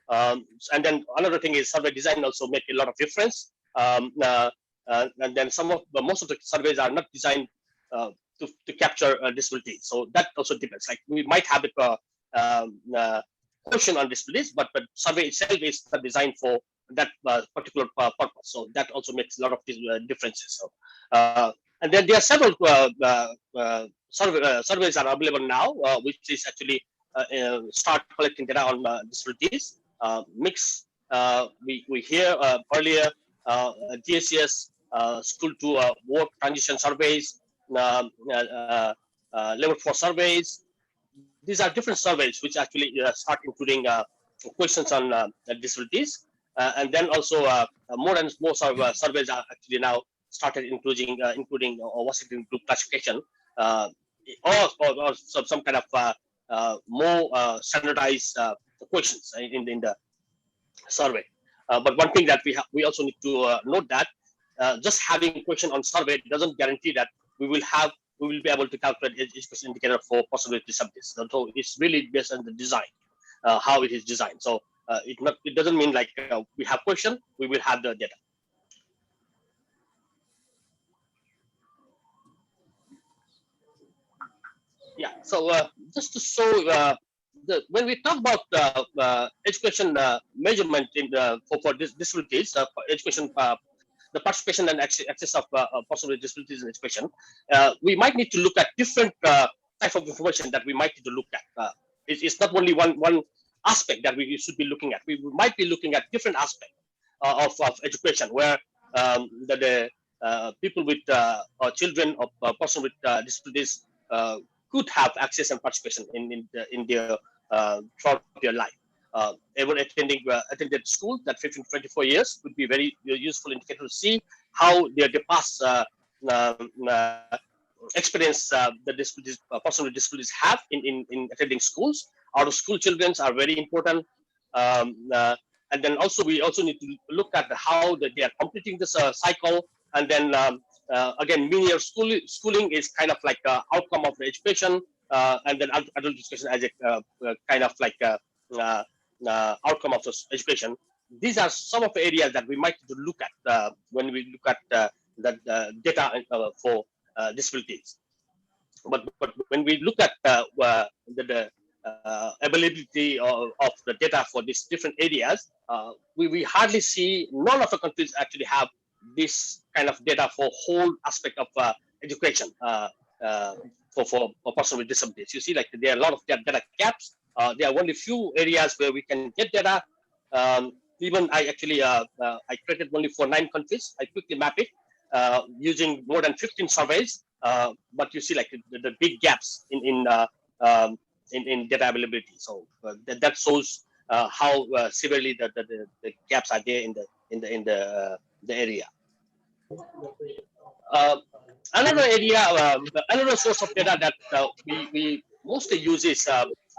And then another thing is survey design also make a lot of difference. And then most of the surveys are not designed to capture disability. So that also depends. Like we might have a question on disabilities, but survey itself is designed for that particular purpose. So that also makes a lot of differences. So, and then there are several surveys are available now, which is actually start collecting data on disabilities. Mix, we hear earlier DSCS school to work transition surveys, level 4 surveys. These are different surveys which actually start including questions on disabilities, and then also more and more surveys are actually now started including Washington group classification, or some kind of more standardized questions in the survey. But one thing that we also need to note that just having question on survey doesn't guarantee that we will be able to calculate education indicator for persons with disabilities. So it's really based on the design, how it is designed. So it doesn't mean like we have question, we will have the data. Yeah. So just to show when we talk about education measurement for disabilities, education. The participation and access of persons with disabilities in education, we might need to look at different type of information that we might need to look at. It's not only one aspect that we should be looking at. We might be looking at different aspects of education, where the people with or children or persons with disabilities could have access and participation in their throughout their life. ever attended school, that 15 to 24 years would be very useful indicator to see how their past experience the disabilities, person with disabilities have in attending schools. Out of school children are very important. And then also we also need to look at how they are completing this cycle. And then again, linear schooling is kind of like outcome of the education, and then adult education as a kind of like outcome of the education. These are some of the areas that we might look at when we look at the data for disabilities. But when we look at the availability of the data for these different areas, we hardly see, none of the countries actually have this kind of data for whole aspect of education for person with disabilities. You see, like there are a lot of data gaps. There are only few areas where we can get data. Even I actually I created only for 9 countries. I quickly map it using more than 15 surveys. But you see, like the big gaps in data availability. So that shows how severely the gaps are there in the area. Another area, another source of data that we mostly use is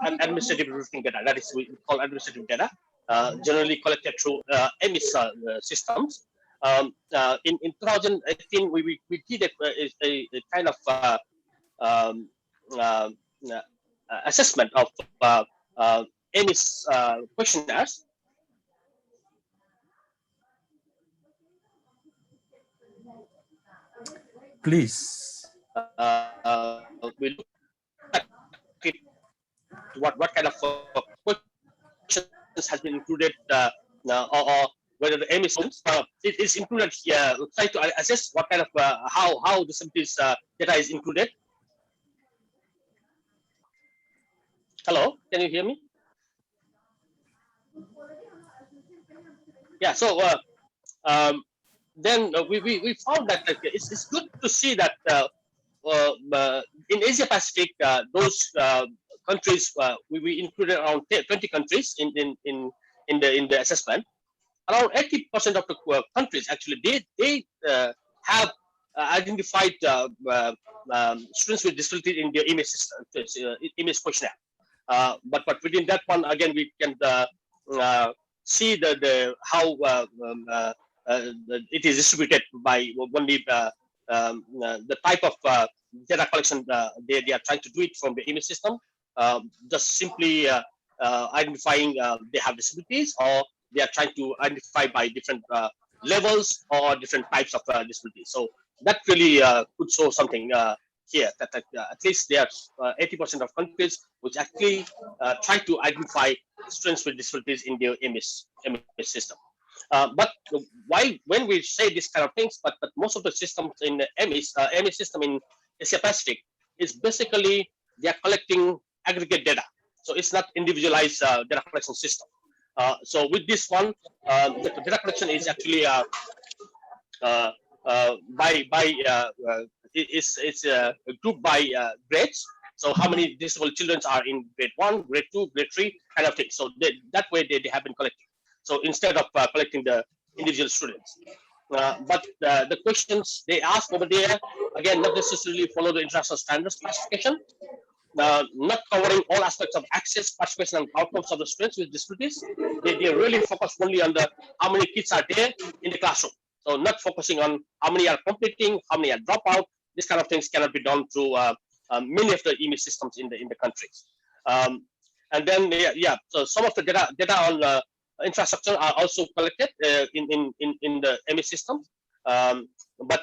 administrative routing data. That is we call administrative data, generally collected through EMIS systems. In 2018, we did a kind of assessment of EMIS questionnaires. Please. We look at what kind of questions has been included, or whether the EMIS it is included here. We'll try to assess what kind of how disabilities data is included. Hello, can you hear me? Yeah. So then we found that it's good to see that in Asia Pacific, those countries we included around 20 countries in the assessment. Around 80% of the countries actually they have identified students with disability in their image system, image questionnaire. But within that one, again, we can see how it is distributed by only the type of data collection they are trying to do it from the image system. Just simply identifying they have disabilities, or they are trying to identify by different levels or different types of disabilities. So that really could show something here, that at least there are 80% of countries which actually try to identify students with disabilities in their image system. But when we say this kind of things, but most of the systems in the ME system in Asia Pacific is basically they are collecting aggregate data. So it's not individualized data collection system. So with this one, the data collection is actually it's grouped by grades. So how many disabled children are in grade 1, grade 2, grade 3 kind of thing. So that way they have been collecting. So instead of collecting the individual students. But the questions they ask over there, again, not necessarily follow the international standards classification, not covering all aspects of access, participation, and outcomes of the students with disabilities. They really focus only on how many kids are there in the classroom. So not focusing on how many are completing, how many are drop out. This kind of things cannot be done through many of the image systems in the countries. And then so some of the data on infrastructure are also collected in the image system, but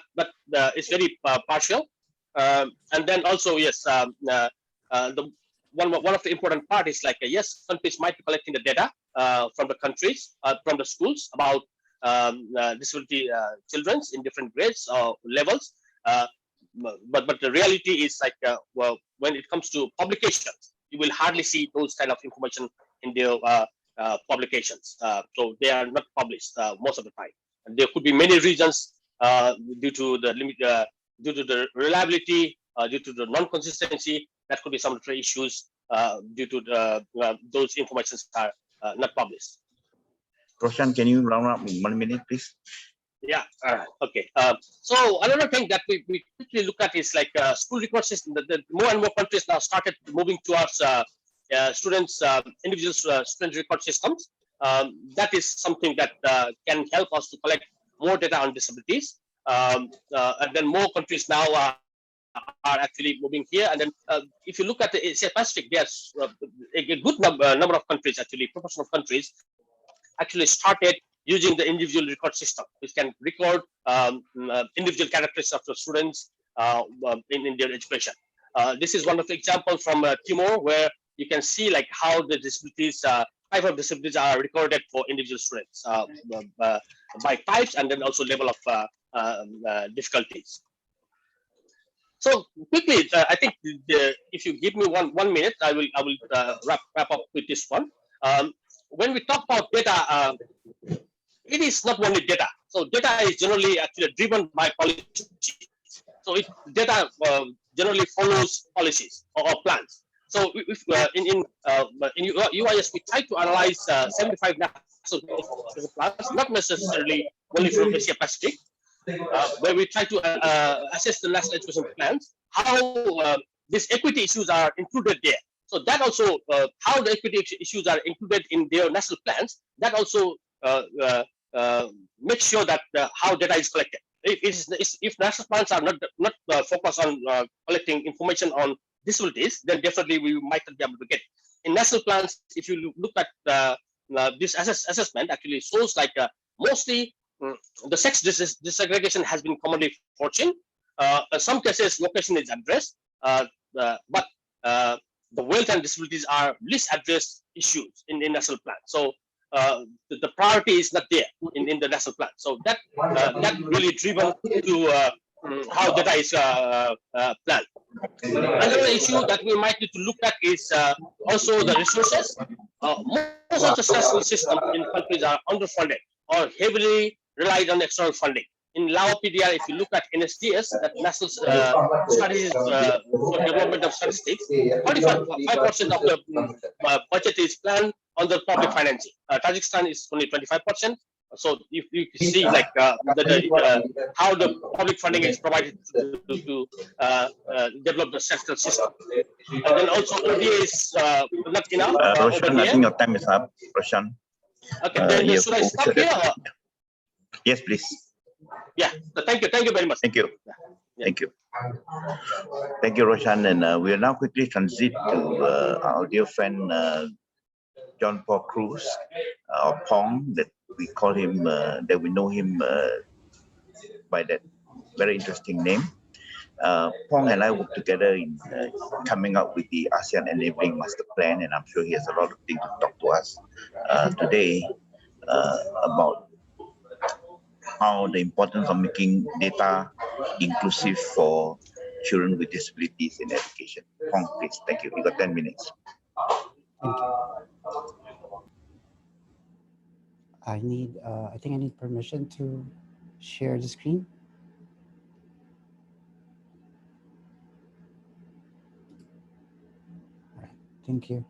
it's very partial. And then also yes, the one of the important part is like yes, countries might be collecting the data from the countries, from the schools about disability children in different grades or levels. But the reality is like well, when it comes to publications, you will hardly see those kind of information in their publications. So they are not published most of the time. And there could be many reasons due to the limit, due to the reliability, due to the non-consistency. That could be some of the issues due to those informations are not published. Roshan, can you round up in 1 minute, please? Yeah. Okay. So another thing that we quickly look at is like school record system. The more and more countries now started moving towards students, individual student record systems. That is something that can help us to collect more data on disabilities. And then more countries now are actually moving here. And then if you look at the Asia Pacific, there's a good number of countries, actually, proportion of countries actually started using the individual record system, which can record individual characteristics of the students in their education. This is one of the examples from Timor, where you can see like how the disabilities, type of disabilities are recorded for individual students by types, and then also level of difficulties. So quickly, I think if you give me one minute, I will wrap up with this one. When we talk about data, it is not only data. So data is generally actually driven by policy. So data generally follows policies or plans. So if in UIS we try to analyze 75 national plans, not necessarily only from Asia Pacific, where we try to assess the national education plans, how these equity issues are included there. So that also, how the equity issues are included in their national plans, that also makes sure that how data is collected. If national plans are not focused on collecting information on disabilities, then definitely we might not be able to get it. In national plans, if you look at this assessment, actually shows like mostly the sex disaggregation has been commonly foreseen. In some cases, location is addressed, but the wealth and disabilities are least addressed issues in national plan. So the priority is not there in the national plan. So that really driven to how data is planned. Another issue that we might need to look at is also the resources. Most of the national system in countries are underfunded or heavily relied on external funding. In Laopedia, if you look at NSDS, that National Studies for Development of Statistics, 45% of the budget is planned under public financing. Tajikistan is only 25%. So if you see like how the public funding is provided to develop the statistical system, and then also ODA is not enough. Roshan, I think your time is up. Roshan. Okay, then should I stop here? Or? Yes, please. Yeah, thank you very much. Thank you. Yeah. Thank you. Thank you, Roshan. And we'll now quickly transit to our dear friend John Paul Cruz, or Pong, that we call him, that we know him by that very interesting name. Pong and I work together in coming up with the ASEAN Enabling Master Plan, and I'm sure he has a lot of things to talk to us today about how the importance of making data inclusive for children with disabilities in education. Pong, please. Thank you. You got 10 minutes. Thank you. I think I need permission to share the screen. All right, thank you.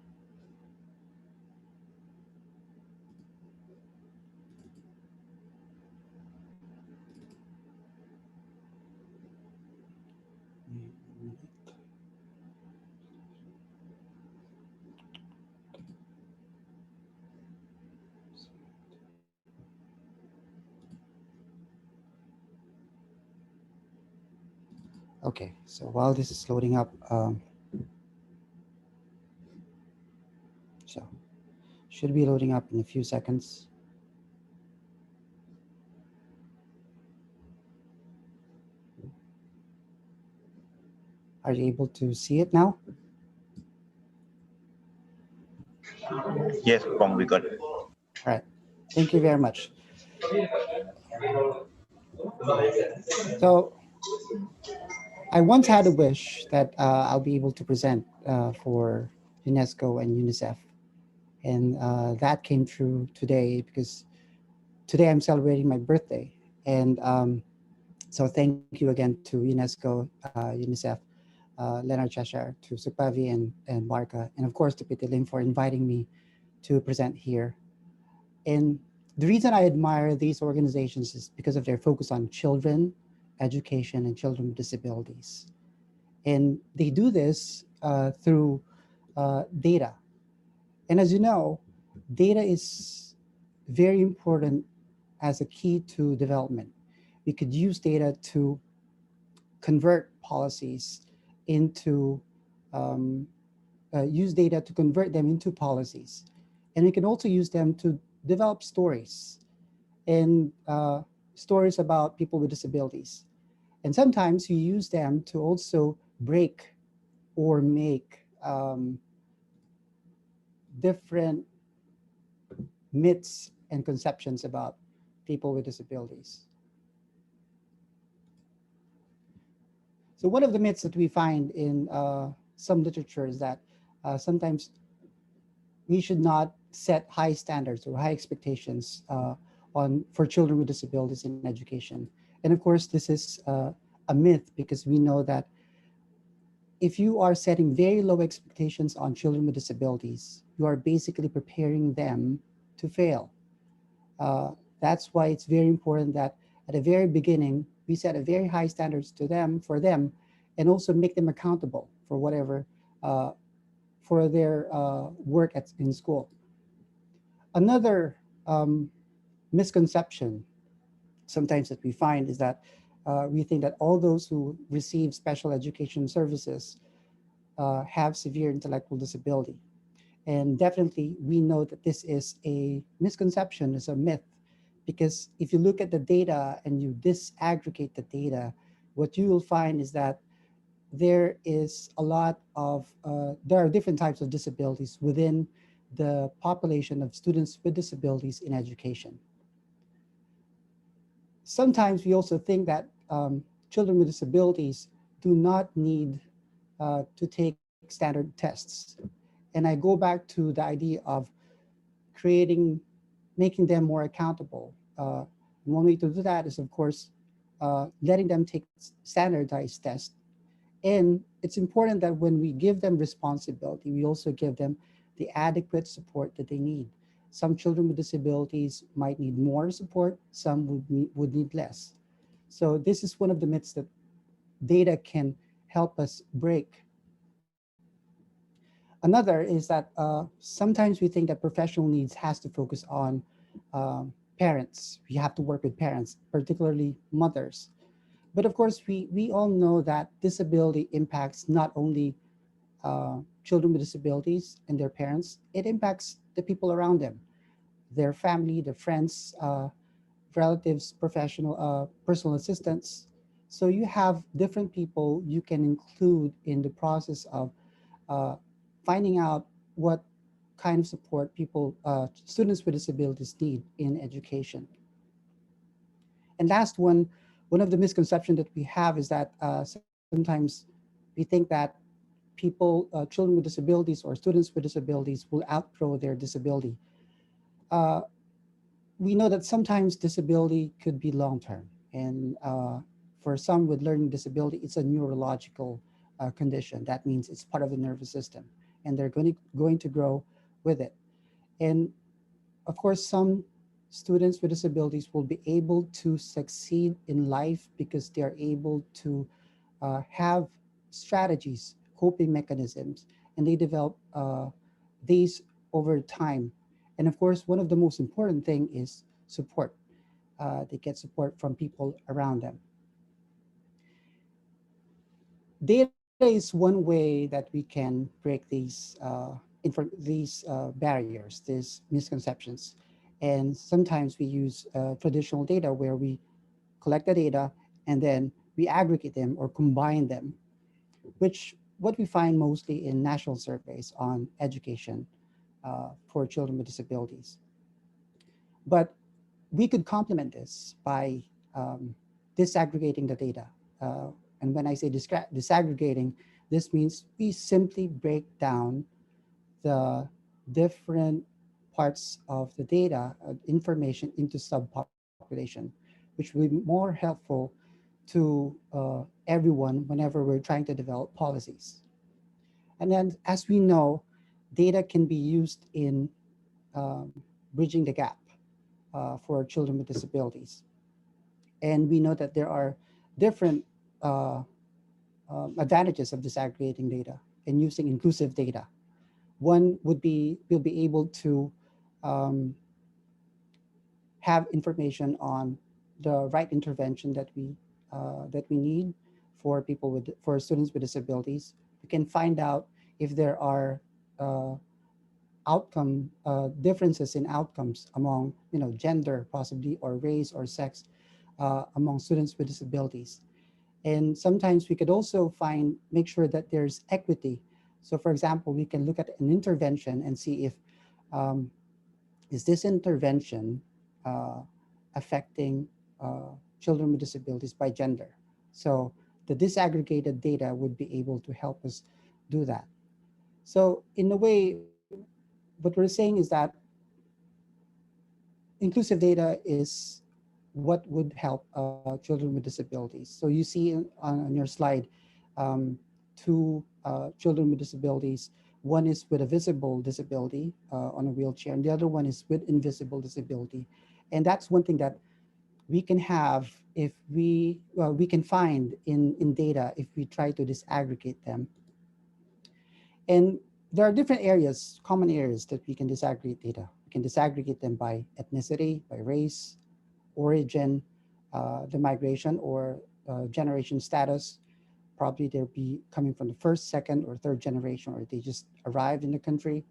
Okay, so while this is loading up, so should be loading up in a few seconds. Are you able to see it now? Yes, Pong, we got it. All right, thank you very much. So I once had a wish that I'll be able to present for UNESCO and UNICEF. And that came true today, because today I'm celebrating my birthday. And so thank you again to UNESCO, UNICEF, Leonard Cheshire, to Sukpavi and Marka, and of course to Pitilim for inviting me to present here. And the reason I admire these organizations is because of their focus on children, education, and children with disabilities. And they do this through data. And as you know, data is very important as a key to development. We could use data to convert policies into, use data to convert them into policies. And we can also use them to develop stories and stories about people with disabilities. And sometimes you use them to also break or make different myths and conceptions about people with disabilities. So one of the myths that we find in some literature is that sometimes we should not set high standards or high expectations for children with disabilities in education. And of course, this is a myth, because we know that if you are setting very low expectations on children with disabilities, you are basically preparing them to fail. That's why it's very important that at the very beginning, we set a very high standards to them, for them, and also make them accountable for whatever, for their work in school. Another misconception sometimes that we find is that we think that all those who receive special education services have severe intellectual disability. And definitely we know that this is a misconception, is a myth, because if you look at the data and you disaggregate the data, what you will find is that there is a lot of, there are different types of disabilities within the population of students with disabilities in education. Sometimes we also think that children with disabilities do not need to take standard tests. And I go back to the idea of making them more accountable. One way to do that is, of course, letting them take standardized tests. And it's important that when we give them responsibility, we also give them the adequate support that they need. Some children with disabilities might need more support, some would need less. So this is one of the myths that data can help us break. Another is that sometimes we think that professional needs has to focus on parents. We have to work with parents, particularly mothers. But of course, we all know that disability impacts not only children with disabilities and their parents, it impacts the people around them, their family, their friends, relatives, personal assistants. So you have different people you can include in the process of finding out what kind of support students with disabilities need in education. And last one of the misconceptions that we have is that sometimes we think that children with disabilities or students with disabilities will outgrow their disability. We know that sometimes disability could be long-term, and for some with learning disability, it's a neurological condition. That means it's part of the nervous system, and they're going to grow with it. And of course, some students with disabilities will be able to succeed in life because they're able to have strategies, coping mechanisms, and they develop these over time. And of course, one of the most important thing is support. They get support from people around them. Data is one way that we can break these barriers, these misconceptions. And sometimes we use traditional data where we collect the data and then we aggregate them or combine them, which what we find mostly in national surveys on education for children with disabilities. But we could complement this by disaggregating the data. And when I say disaggregating, this means we simply break down the different parts of the data, information into subpopulation, which will be more helpful to everyone whenever we're trying to develop policies. And then, as we know, data can be used in bridging the gap for children with disabilities. And we know that there are different advantages of disaggregating data and using inclusive data. One would be we'll be able to have information on the right intervention that we need for students with disabilities. We can find out if there are outcome differences in outcomes among gender possibly, or race or sex among students with disabilities. And sometimes we could also make sure that there's equity. So for example, we can look at an intervention and see if is this intervention affecting children with disabilities by gender. So the disaggregated data would be able to help us do that. So in a way, what we're saying is that inclusive data is what would help children with disabilities. So you see on your slide, two children with disabilities. One is with a visible disability on a wheelchair, and the other one is with invisible disability. And that's one thing that we can have if we can find in data if we try to disaggregate them. And there are different areas, common areas that we can disaggregate data. We can disaggregate them by ethnicity, by race, origin, the migration or generation status. Probably they'll be coming from the first, second, or third generation, or they just arrived in the country.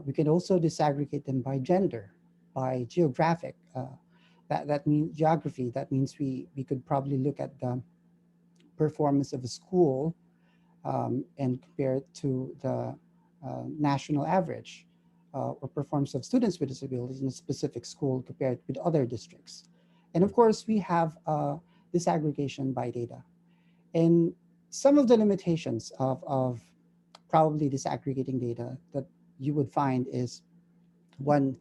We can also disaggregate them by gender, by geographic. That means geography. That means we could probably look at the performance of a school and compare it to the national average or performance of students with disabilities in a specific school compared with other districts. And of course, we have disaggregation by data. And some of the limitations of probably disaggregating data that you would find is, one,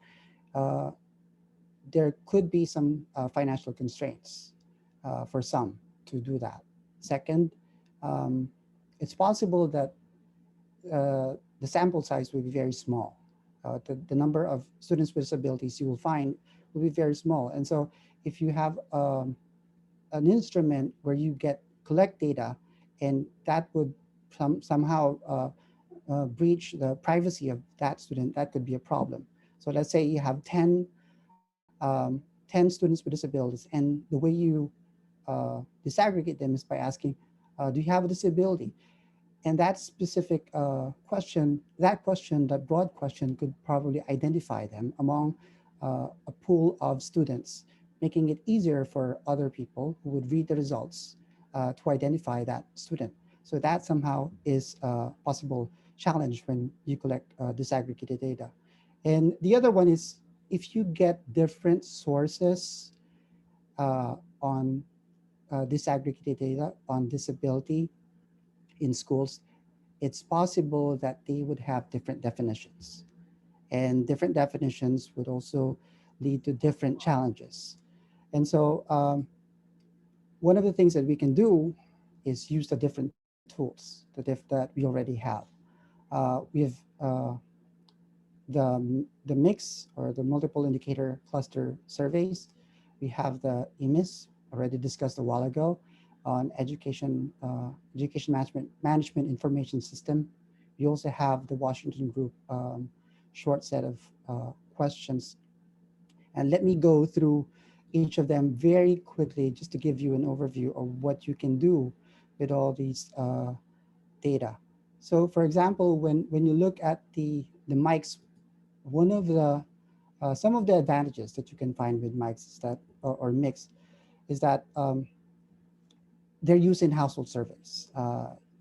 there could be some financial constraints for some to do that. Second, it's possible that the sample size will be very small. The number of students with disabilities you will find will be very small. And so if you have an instrument where you collect data and that would somehow breach the privacy of that student, that could be a problem. So let's say you have 10 students with disabilities, and the way you disaggregate them is by asking, do you have a disability? And that specific question, that broad question could probably identify them among a pool of students, making it easier for other people who would read the results to identify that student. So that somehow is a possible challenge when you collect disaggregated data. And the other one is if you get different sources on disaggregated data on disability in schools, it's possible that they would have different definitions. And different definitions would also lead to different challenges. And so one of the things that we can do is use the different tools that we already have. We have the mix or the multiple indicator cluster surveys. We have the EMIS, already discussed a while ago, on education management information system. We also have the Washington Group short set of questions. And let me go through each of them very quickly just to give you an overview of what you can do with all these data. So for example, when you look at the mics, one of the some of the advantages that you can find with mics is that, or mix, is that they're used in household surveys.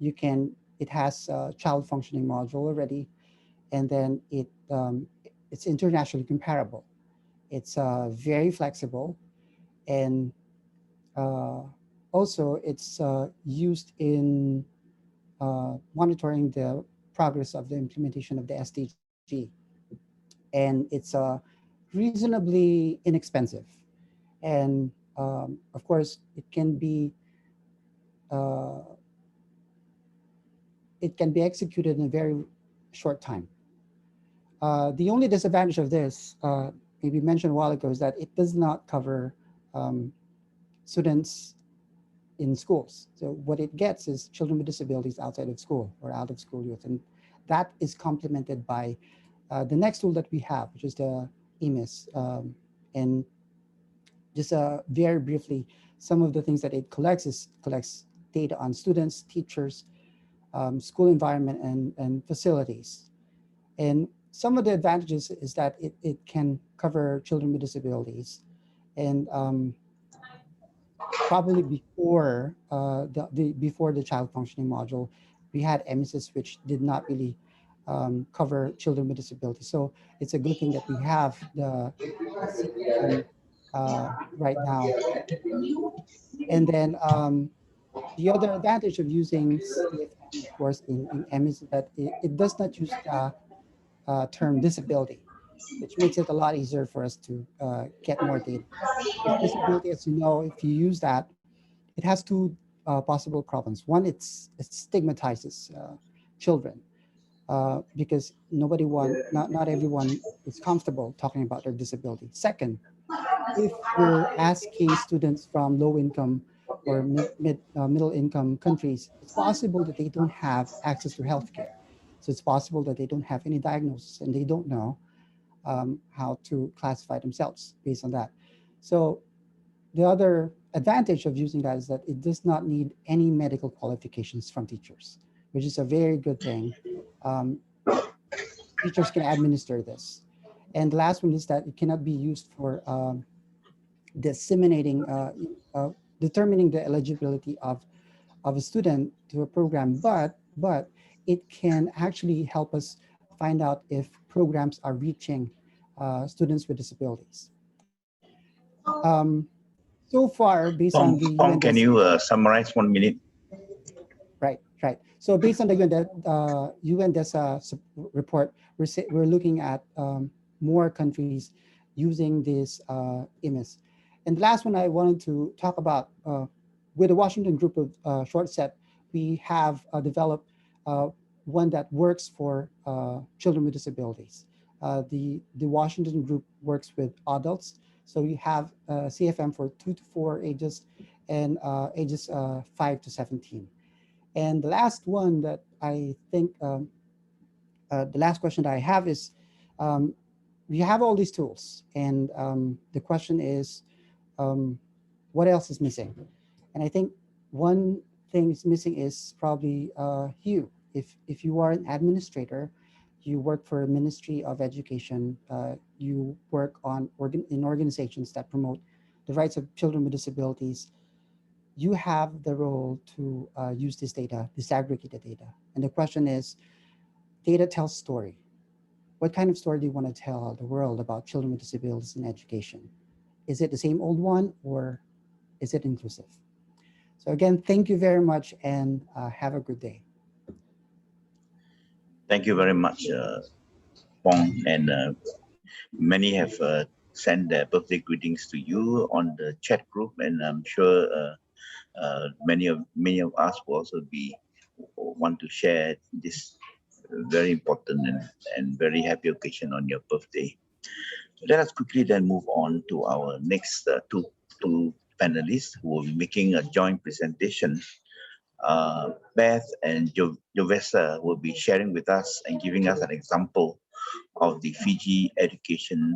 It has a child functioning module already, and then it's internationally comparable. It's very flexible, and also it's used in monitoring the progress of the implementation of the SDG. And it's reasonably inexpensive. And of course, it can be executed in a very short time. The only disadvantage of this, maybe mentioned a while ago, is that it does not cover students in schools. So what it gets is children with disabilities outside of school or out of school youth. And that is complemented by the next tool that we have, which is the EMIS. And just very briefly, some of the things that it collects data on students, teachers, school environment, and facilities. And some of the advantages is that it can cover children with disabilities. And probably before before the child functioning module, we had EMISIS which did not really cover children with disabilities. So it's a good thing that we have the CFM right now. And then the other advantage of using CFM, of course, in EMIS is that it does not use the term disability, which makes it a lot easier for us to get more data. With disability, as you know, if you use that, it has two possible problems. One, it stigmatizes children because not everyone is comfortable talking about their disability. Second, if we're asking students from low income or middle income countries, it's possible that they don't have access to healthcare. So it's possible that they don't have any diagnosis and they don't know how to classify themselves based on that. So the other advantage of using that is that it does not need any medical qualifications from teachers, which is a very good thing. Teachers can administer this. And the last one is that it cannot be used for disseminating, determining the eligibility of a student to a program, but it can actually help us find out if programs are reaching students with disabilities. So far, based on the Pong, can you summarize 1 minute? Right. So based on the UNDESA report, we're looking at more countries using this EMIS. And the last one I wanted to talk about, with the Washington group of ShortSet, we have developed one that works for children with disabilities. The Washington group works with adults. So you have CFM for 2 to 4 ages and ages 5 to 17. And the last one that I think, the last question that I have is, we have all these tools, and the question is, what else is missing? And I think one thing is missing is probably you. If you are an administrator, you work for a Ministry of Education, you work in organizations that promote the rights of children with disabilities, you have the role to use this data, disaggregate the data. And the question is, data tells story. What kind of story do you want to tell the world about children with disabilities in education? Is it the same old one, or is it inclusive? So again, thank you very much, and have a good day. Thank you very much, Pong, and many have sent their birthday greetings to you on the chat group, and I'm sure many of us will also want to share this very important and very happy occasion on your birthday. Let us quickly then move on to our next two panelists who will be making a joint presentation. Beth and Jovesa will be sharing with us and giving us an example of the Fiji Education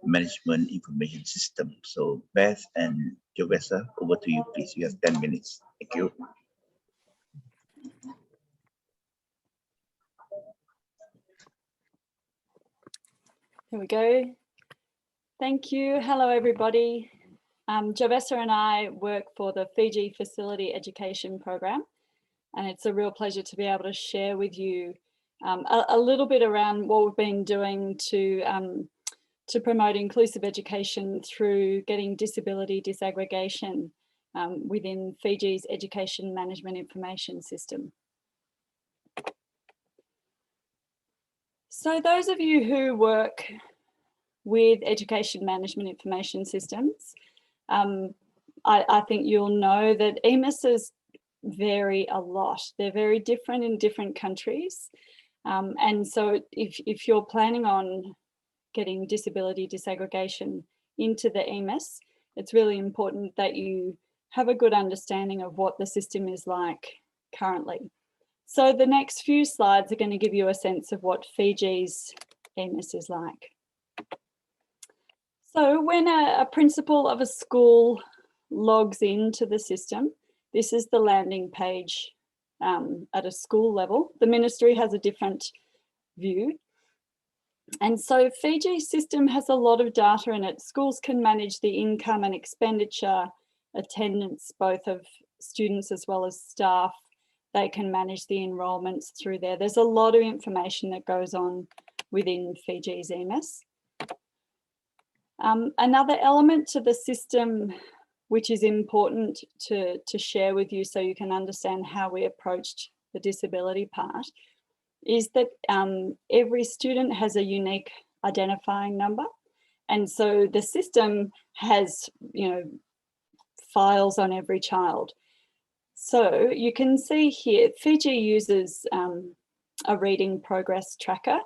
Management Information System. So Beth and Jovesa, over to you, please. You have 10 minutes. Thank you. Here we go. Thank you. Hello, everybody. Jovesa and I work for the Fiji Facility Education Program, and it's a real pleasure to be able to share with you a little bit around what we've been doing to promote inclusive education through getting disability disaggregation within Fiji's Education Management Information System. So those of you who work with education management information systems, I think you'll know that EMISs vary a lot. They're very different in different countries. And so if you're planning on getting disability disaggregation into the EMIS, it's really important that you have a good understanding of what the system is like currently. So the next few slides are going to give you a sense of what Fiji's EMIS is like. So when a principal of a school logs into the system, this is the landing page at a school level. The ministry has a different view. And so Fiji's system has a lot of data in it. Schools can manage the income and expenditure, attendance, both of students as well as staff. They can manage the enrolments through there. There's a lot of information that goes on within Fiji's EMIS. Another element to the system which is important to share with you so you can understand how we approached the disability part is that every student has a unique identifying number. And so the system has, files on every child. So you can see here, Fiji uses a reading progress tracker.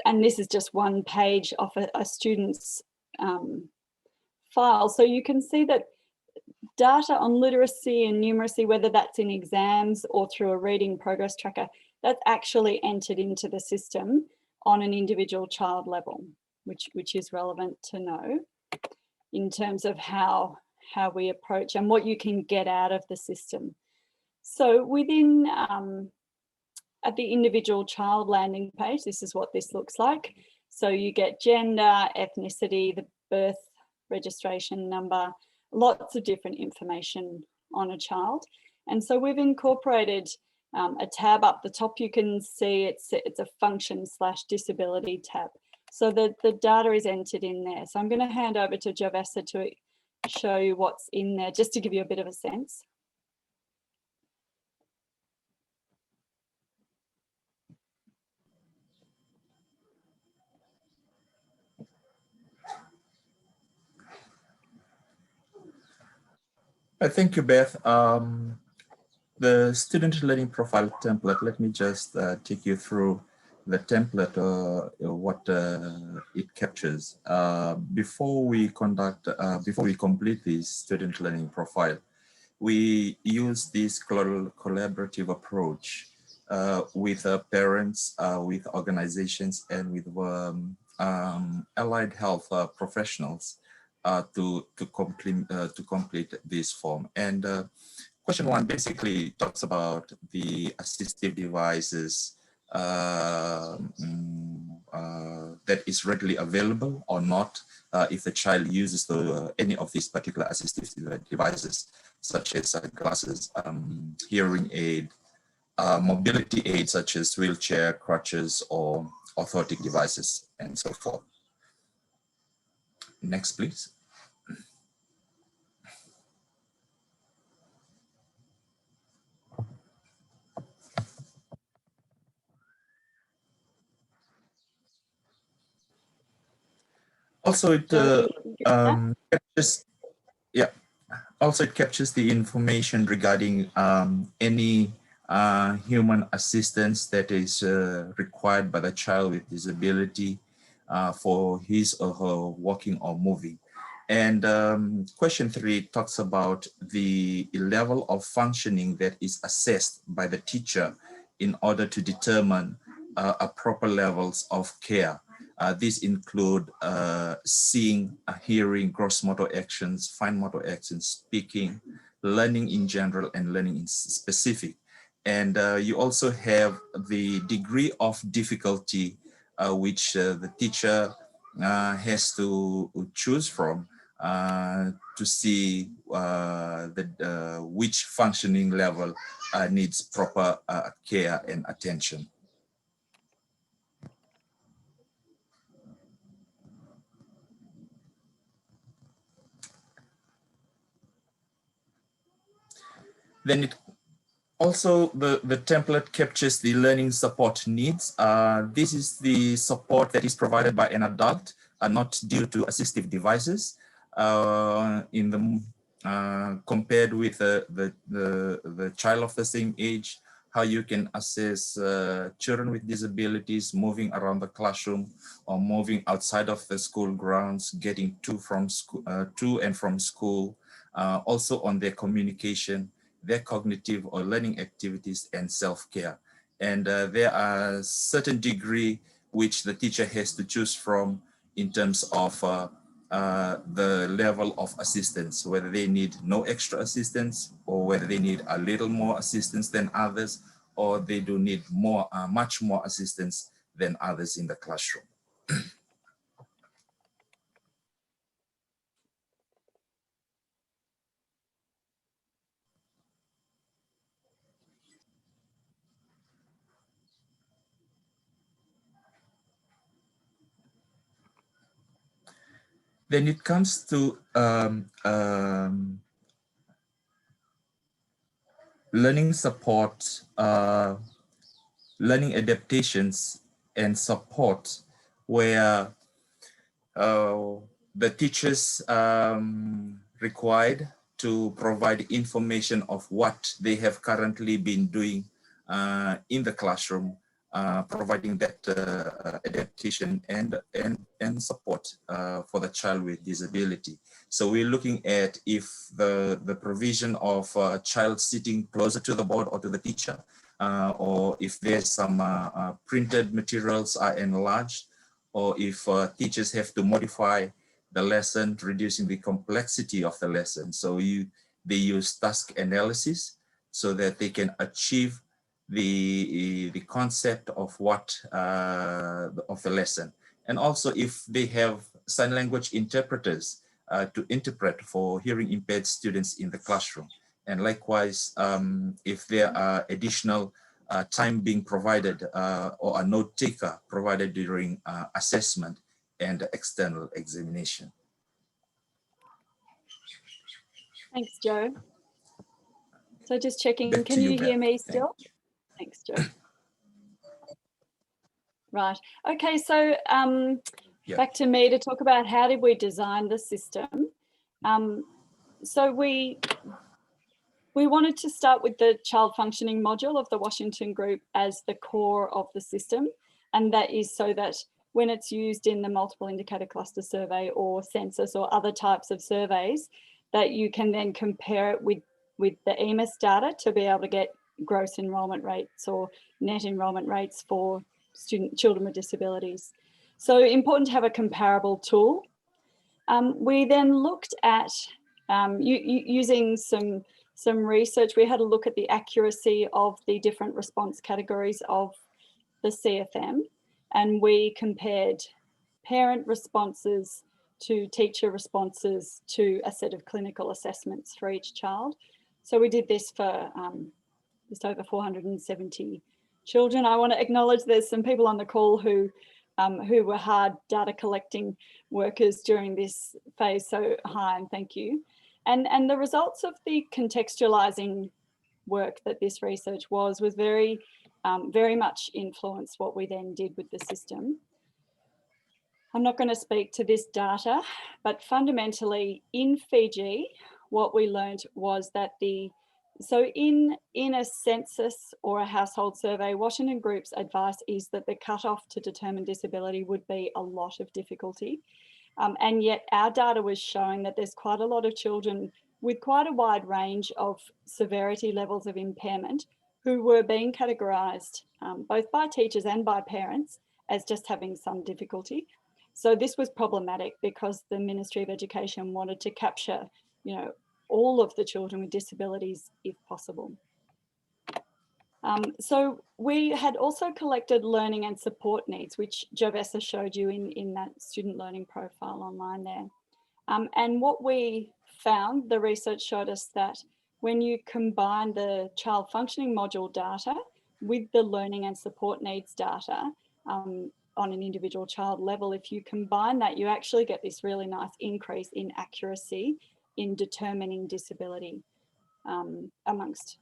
And this is just one page of a student's file. So you can see that data on literacy and numeracy, whether that's in exams or through a reading progress tracker, that's actually entered into the system on an individual child level, which is relevant to know in terms of how we approach and what you can get out of the system. So within, at the individual child landing page, this is what this looks like. So you get gender, ethnicity, the birth registration number, lots of different information on a child. And so we've incorporated a tab up the top. You can see it's a function/disability tab. So the data is entered in there. So I'm going to hand over to Javessa to show you what's in there, just to give you a bit of a sense. Thank you, Beth. The student learning profile template, let me just take you through the template, what it captures. Before we complete this student learning profile, we use this collaborative approach with parents, with organizations, and with allied health professionals to complete this form. And question one basically talks about the assistive devices that is readily available or not if the child uses any of these particular assistive devices, such as glasses, hearing aid, mobility aids such as wheelchair, crutches, or orthotic devices, and so forth. Next, please. Also, it captures the information regarding any human assistance that is required by the child with disability for his or her walking or moving. And question 3 talks about the level of functioning that is assessed by the teacher in order to determine proper levels of care. These include seeing, hearing, gross motor actions, fine motor actions, speaking, learning in general, and learning in specific. And you also have the degree of difficulty which the teacher has to choose from to see which functioning level needs proper care and attention. Then it also, the template captures the learning support needs. This is the support that is provided by an adult, not due to assistive devices, compared with the child of the same age. how you can assess children with disabilities moving around the classroom or moving outside of the school grounds, getting to and from school, also on their communication, their cognitive or learning activities, and self-care. And there are certain degree which the teacher has to choose from in terms of the level of assistance, whether they need no extra assistance or whether they need a little more assistance than others, or they do need more, much more assistance than others in the classroom. Then it comes to learning support, learning adaptations and support, where the teachers required to provide information of what they have currently been doing in the classroom, providing that adaptation and support for the child with disability. So we're looking at if the provision of a child sitting closer to the board or to the teacher, or if there's some printed materials are enlarged, or if teachers have to modify the lesson, reducing the complexity of the lesson. So they use task analysis so that they can achieve the concept of what of the lesson. And also if they have sign language interpreters to interpret for hearing impaired students in the classroom. And likewise, if there are additional time being provided or a note taker provided during assessment and external examination. Thanks, Joe. So just checking, Back can to you you, hear Beth. me still? Thanks, Joe. Right. Okay, so back to me to talk about how did we design the system. So we wanted to start with the child functioning module of the Washington Group as the core of the system. And that is so that when it's used in the multiple indicator cluster survey or census or other types of surveys, that you can then compare it with the EMIS data to be able to get gross enrollment rates or net enrollment rates for children with disabilities. So important to have a comparable tool. We then looked at using some research. We had a look at the accuracy of the different response categories of the CFM, and we compared parent responses to teacher responses to a set of clinical assessments for each child. So we did this for just over 470 children. I want to acknowledge there's some people on the call who were hard data collecting workers during this phase, so hi and thank you. And the results of the contextualizing work that this research was very much influenced what we then did with the system. I'm not going to speak to this data, but fundamentally in Fiji, what we learned was that so in a census or a household survey, Washington Group's advice is that the cutoff to determine disability would be a lot of difficulty. And yet our data was showing that there's quite a lot of children with quite a wide range of severity levels of impairment who were being categorised both by teachers and by parents as just having some difficulty. So this was problematic because the Ministry of Education wanted to capture, all of the children with disabilities if possible. So we had also collected learning and support needs, which Jovessa showed you in that student learning profile online there. And what we found, the research showed us that when you combine the child functioning module data with the learning and support needs data on an individual child level, if you combine that, you actually get this really nice increase in accuracy in determining disability amongst,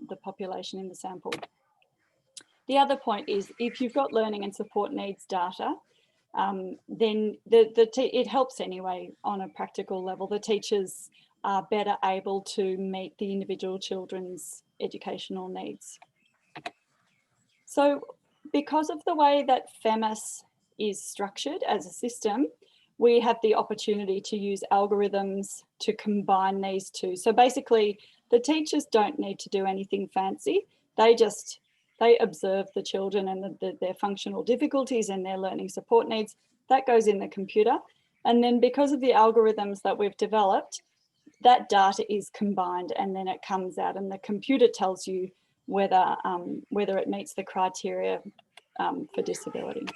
the population in the sample. The other point is if you've got learning and support needs data, then it helps anyway on a practical level. The teachers are better able to meet the individual children's educational needs. So because of the way that FEMAS is structured as a system, we have the opportunity to use algorithms to combine these two. So basically, the teachers don't need to do anything fancy. They observe the children and their functional difficulties and their learning support needs. That goes in the computer. And then because of the algorithms that we've developed, that data is combined and then it comes out and the computer tells you whether it meets the criteria for disability.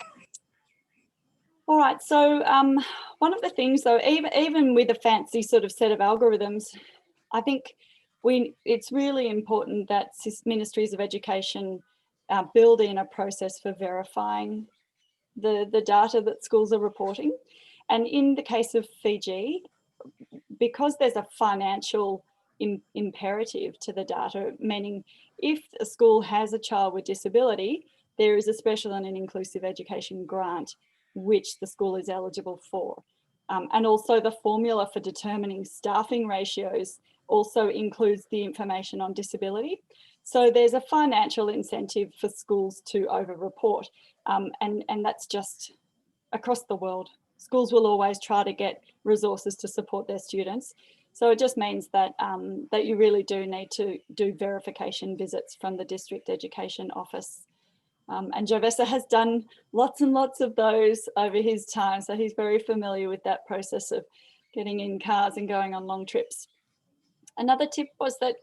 All right, so one of the things though, even with a fancy sort of set of algorithms, I think it's really important that ministries of education build in a process for verifying the data that schools are reporting. And in the case of Fiji, because there's a financial imperative to the data, meaning if a school has a child with disability, there is a special and an inclusive education grant which the school is eligible for. And also the formula for determining staffing ratios also includes the information on disability. So there's a financial incentive for schools to over-report, and that's just across the world. Schools will always try to get resources to support their students. So it just means that, that you really do need to do verification visits from the district education office. And Jovesa has done lots and lots of those over his time. So he's very familiar with that process of getting in cars and going on long trips. Another tip was that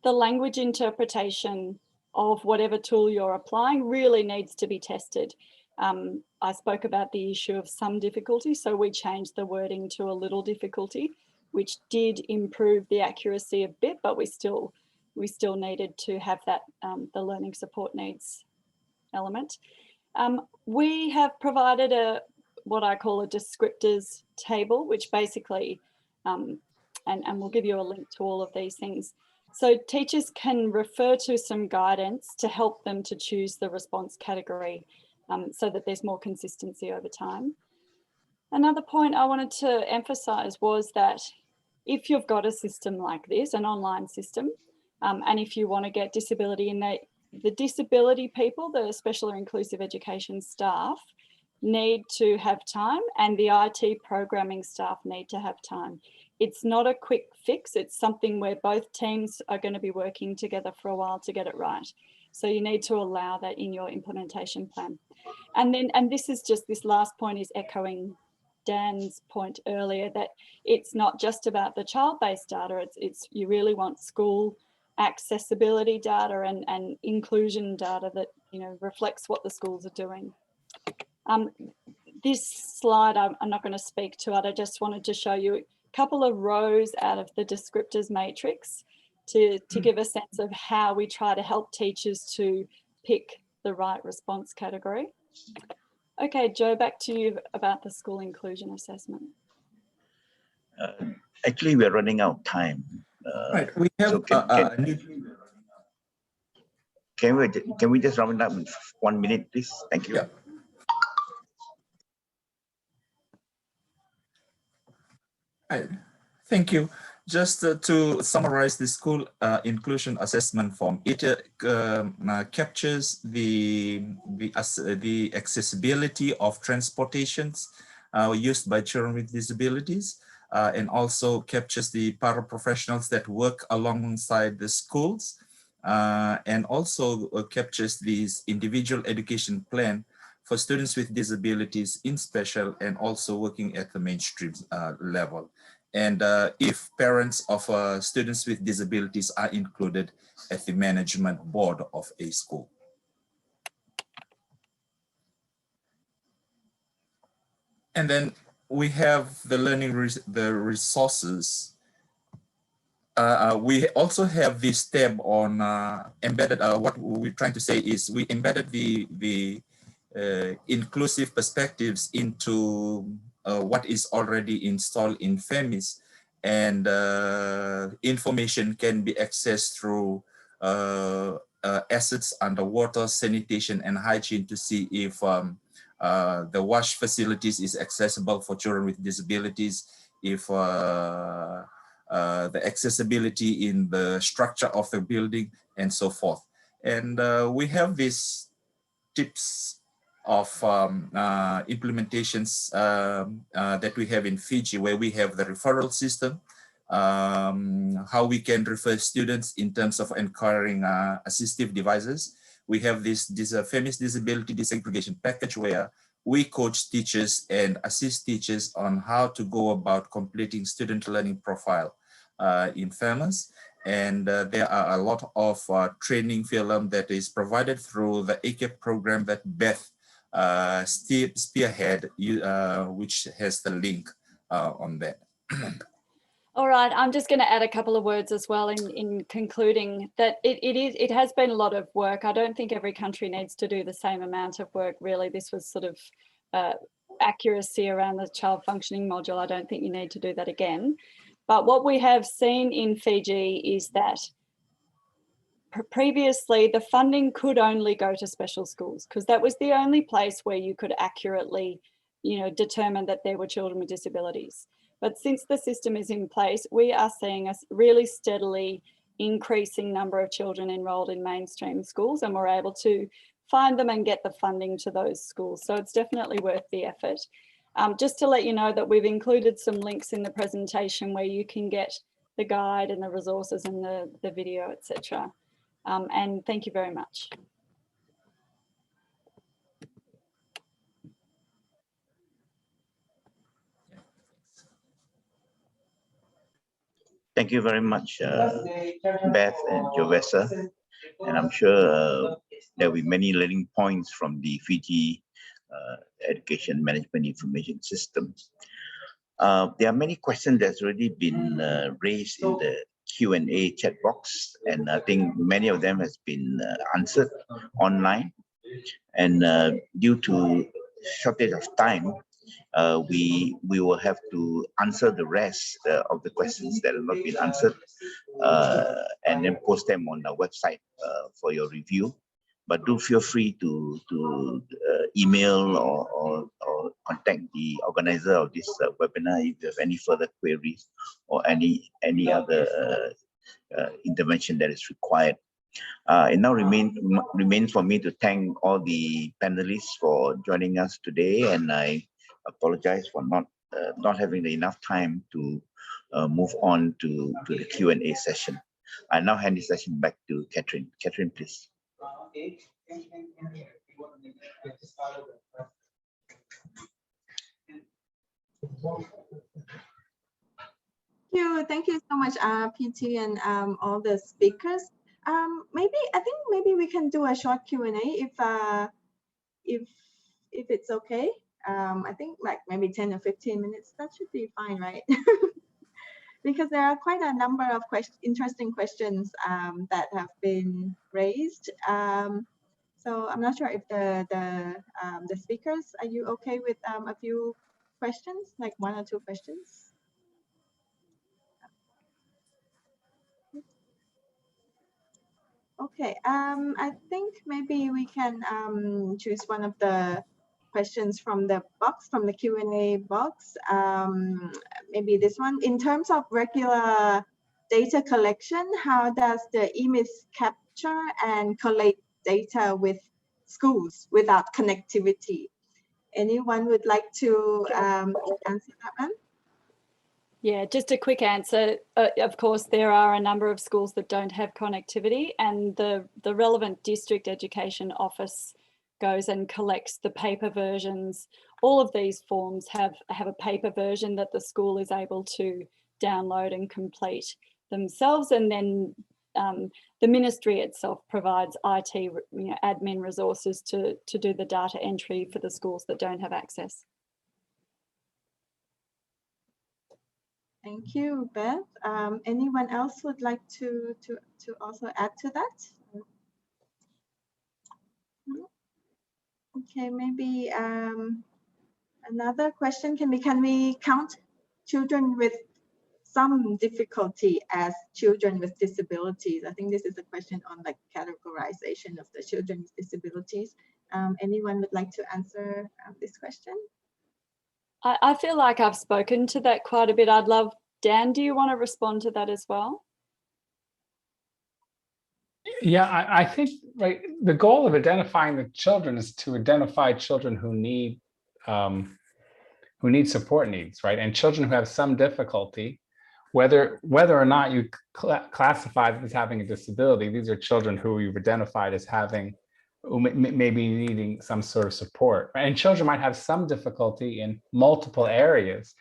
the language interpretation of whatever tool you're applying really needs to be tested. I spoke about the issue of some difficulty, so we changed the wording to a little difficulty, which did improve the accuracy a bit, but we still needed to have that the learning support needs element. We have provided what I call a descriptors table, which basically, and we'll give you a link to all of these things. So teachers can refer to some guidance to help them to choose the response category so that there's more consistency over time. Another point I wanted to emphasize was that if you've got a system like this, an online system, and if you want to get disability in there, the disability people, the special or inclusive education staff, need to have time, and the IT programming staff need to have time. It's not a quick fix. It's something where both teams are going to be working together for a while to get it right. So you need to allow that in your implementation plan. And this is just, this last point is echoing Dan's point earlier, that it's not just about the child-based data. It's you really want school accessibility data and inclusion data that, you know, reflects what the schools are doing. This slide, I'm not going to speak to it. I just wanted to show you a couple of rows out of the descriptors matrix to give a sense of how we try to help teachers to pick the right response category. Okay, Joe, back to you about the school inclusion assessment. Actually, we're running out of time. Right, we have so can we just round it up in 1 minute, please? Thank you. Yeah. Right. Thank you. Just to summarize the school inclusion assessment form, it captures the accessibility of transportations used by children with disabilities, and also captures the paraprofessionals that work alongside the schools, and also captures this individual education plan for students with disabilities in special and also working at the mainstream level. And if parents of students with disabilities are included at the management board of a school. And then we have the learning resources. We also have this tab on embedded. What we're trying to say is we embedded the inclusive perspectives into what is already installed in FEMIS, and information can be accessed through assets under water, sanitation, and hygiene to see if the wash facilities is accessible for children with disabilities, if the accessibility in the structure of the building, and so forth. And we have these tips of implementations that we have in Fiji, where we have the referral system, how we can refer students in terms of acquiring assistive devices. We have this FEMIS disability disaggregation package where we coach teachers and assist teachers on how to go about completing student learning profile in FEMIS. And there are a lot of training film that is provided through the ACAP program that Beth spearhead, which has the link on that. All right, I'm just going to add a couple of words as well in concluding that it has been a lot of work. I don't think every country needs to do the same amount of work, really. This was sort of accuracy around the child functioning module. I don't think you need to do that again. But what we have seen in Fiji is that previously the funding could only go to special schools because that was the only place where you could accurately, determine that there were children with disabilities. But since the system is in place, we are seeing a really steadily increasing number of children enrolled in mainstream schools, and we're able to find them and get the funding to those schools. So it's definitely worth the effort. Just to let you know that we've included some links in the presentation where you can get the guide and the resources and the video, etc. And thank you very much. Thank you very much, Beth and Jovessa. And I'm sure there will be many learning points from the Fiji Education Management Information System. There are many questions that's already been raised in the Q&A chat box, and I think many of them has been answered online. And due to shortage of time, we will have to answer the rest of the questions that have not been answered and then post them on our website for your review. But do feel free to email or contact the organizer of this webinar if you have any further queries or any other intervention that is required. It now remains for me to thank all the panelists for joining us today, and I apologize for not having enough time to move on to the Q&A session. I now hand the session back to Catherine. Catherine, please. Thank you so much, PT and all the speakers. I think maybe we can do a short Q&A if it's okay. I think like maybe 10 or 15 minutes, that should be fine, right? Because there are quite a number of interesting questions that have been raised. So I'm not sure if the speakers, are you okay with a few questions, like 1 or 2 questions? Okay, I think maybe we can choose one of the questions from the box, from the Q&A box. Maybe this one. In terms of regular data collection, how does the EMIS capture and collate data with schools without connectivity? Anyone would like to answer that one? Yeah, just a quick answer. Of course, there are a number of schools that don't have connectivity, and the relevant district education office goes and collects the paper versions. All of these forms have a paper version that the school is able to download and complete themselves, and then the ministry itself provides IT, admin resources to do the data entry for the schools that don't have access. Thank you, Beth. Anyone else would like to also add to that? Okay, maybe another question can we count children with some difficulty as children with disabilities? I think this is a question on like categorization of the children with disabilities. Anyone would like to answer this question? I feel like I've spoken to that quite a bit. I'd love Dan, do you want to respond to that as well? Yeah, I think the goal of identifying the children is to identify children who need support needs, right? And children who have some difficulty, whether or not you classify them as having a disability, these are children who you've identified as having, who maybe needing some sort of support. Right? And children might have some difficulty in multiple areas,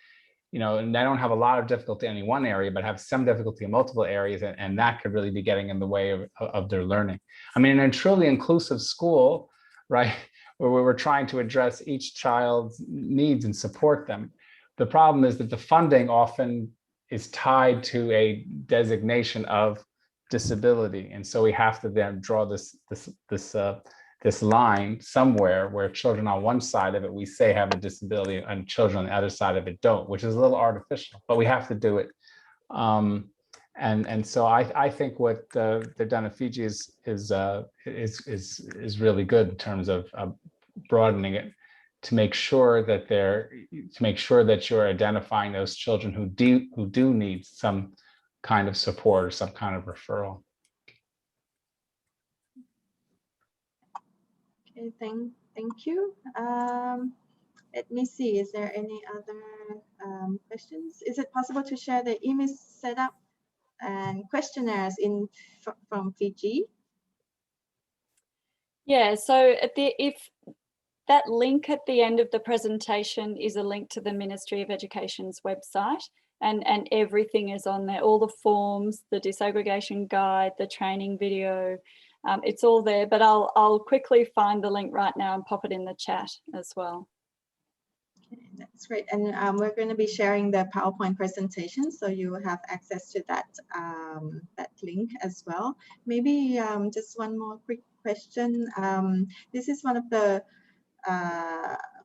and they don't have a lot of difficulty in any one area, but have some difficulty in multiple areas, and that could really be getting in the way of their learning. I mean, in a truly inclusive school, right, where we're trying to address each child's needs and support them, the problem is that the funding often is tied to a designation of disability, and so we have to then draw this line somewhere where children on one side of it we say have a disability and children on the other side of it don't, which is a little artificial, but we have to do it. And so I think what they've done at Fiji is really good in terms of broadening it to make sure that you're identifying those children who do need some kind of support or some kind of referral. Okay, thank you. Let me see, is there any other questions? Is it possible to share the email setup and questionnaires from Fiji? Yeah, so if that link at the end of the presentation is a link to the Ministry of Education's website, and everything is on there, all the forms, the disaggregation guide, the training video, it's all there, but I'll quickly find the link right now and pop it in the chat as well. Okay, that's great. And we're going to be sharing the PowerPoint presentation, so you will have access to that, that link as well. Maybe just one more quick question. This is one of the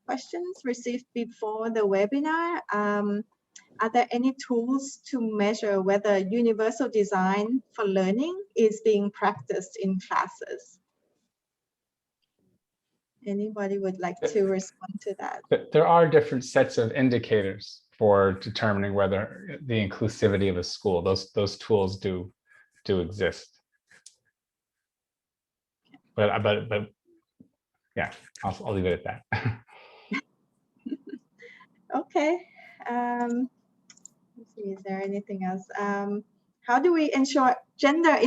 questions received before the webinar. Are there any tools to measure whether universal design for learning is being practiced in classes? Anybody would like to respond to that? There are different sets of indicators for determining whether the inclusivity of a school, those tools do exist. But yeah, I'll leave it at that. Okay. Let's see, is there anything else? How do we ensure gender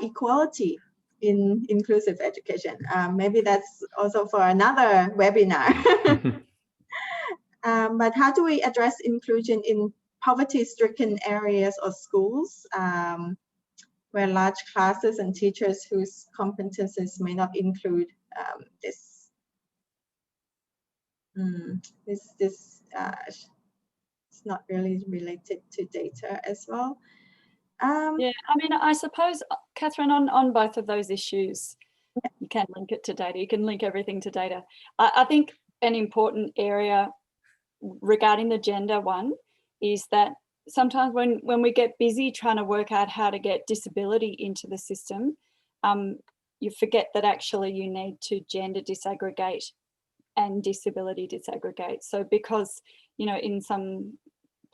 equality in inclusive education? Maybe that's also for another webinar. But how do we address inclusion in poverty-stricken areas or schools where large classes and teachers whose competences may not include this it's not really related to data as well. Yeah, I mean, I suppose, Catherine, on both of those issues, you can link it to data. You can link everything to data. I think an important area regarding the gender one is that sometimes when we get busy trying to work out how to get disability into the system, you forget that actually you need to gender disaggregate and disability disaggregate. So because, in some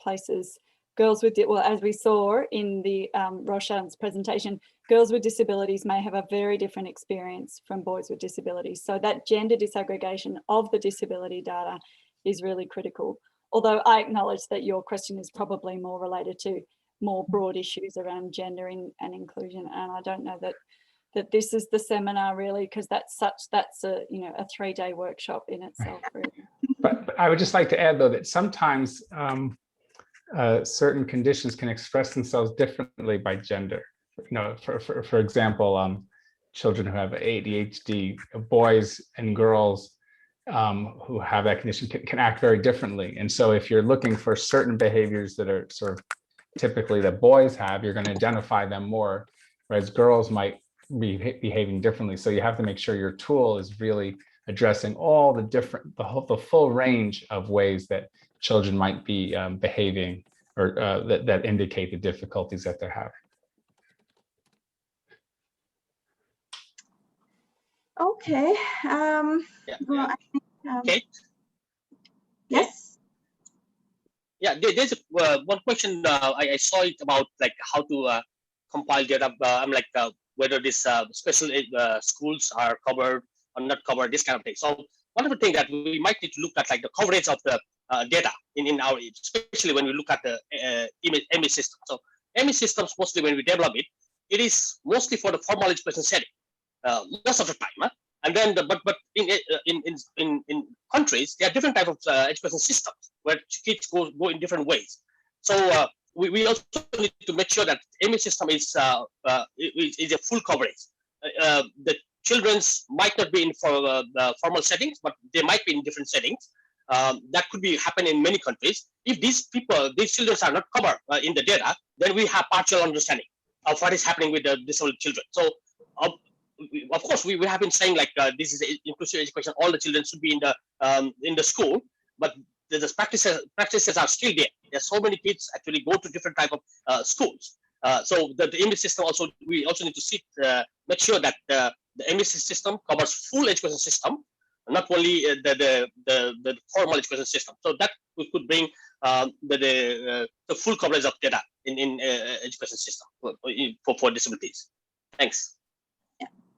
places, girls with, well, as we saw in the Roshan's presentation, girls with disabilities may have a very different experience from boys with disabilities. So that gender disaggregation of the disability data is really critical. Although I acknowledge that your question is probably more related to more broad issues around gender and inclusion. And I don't know that this is the seminar really, because that's a a 3-day workshop in itself. Really. But I would just like to add though that sometimes certain conditions can express themselves differently by gender. For example, children who have ADHD, boys and girls who have that condition can act very differently. And so if you're looking for certain behaviors that are sort of typically that boys have, you're going to identify them more, whereas girls might be behaving differently. So you have to make sure your tool is really addressing all the full range of ways that children might be behaving or that indicate the difficulties that they're having. Okay. Well, I think, Kate? yes. Yeah, there's one question I saw it about like how to compile data. I'm like whether these special schools are covered or not covered, this kind of thing. So one of the things that we might need to look at like the coverage of the data in our, especially when we look at the ME system. So ME systems, mostly when we develop it, it is mostly for the formal education setting most of the time. Huh? And then, but in countries, there are different type of education systems where kids go in different ways. So we also need to make sure that ME system is a full coverage. The children's might not be in for the formal settings, but they might be in different settings. That could be happen in many countries. If these children are not covered in the data, then we have partial understanding of what is happening with the disabled children. So of course, we have been saying like this is inclusive education. All the children should be in the school, but the practices are still there. There's so many kids actually go to different type of schools. So the English system also, we also need to make sure that the English system covers full education system, not only the formal education system. So that could bring the full coverage of data in education system for disabilities. Thanks.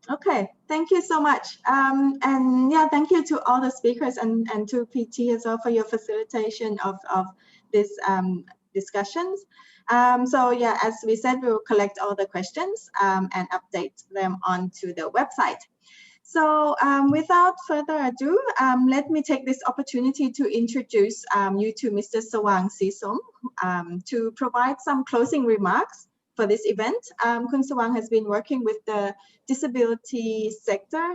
Okay, thank you so much. And yeah, thank you to all the speakers and to PT as well for your facilitation of this discussions. So yeah, as we said, we will collect all the questions and update them onto the website. So without further ado, let me take this opportunity to introduce you to Mr. Sawang Sisom to provide some closing remarks for this event. Kun Sawang has been working with the disability sector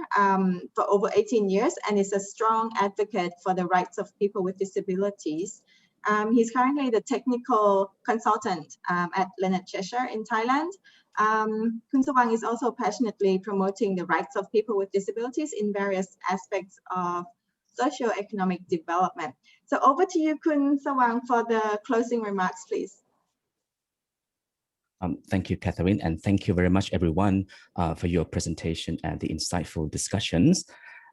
for over 18 years and is a strong advocate for the rights of people with disabilities. He's currently the technical consultant at Leonard Cheshire in Thailand. Kun Sawang is also passionately promoting the rights of people with disabilities in various aspects of socio-economic development. So over to you, Kun Sawang, for the closing remarks, please. Thank you, Catherine, and thank you very much, everyone, for your presentation and the insightful discussions.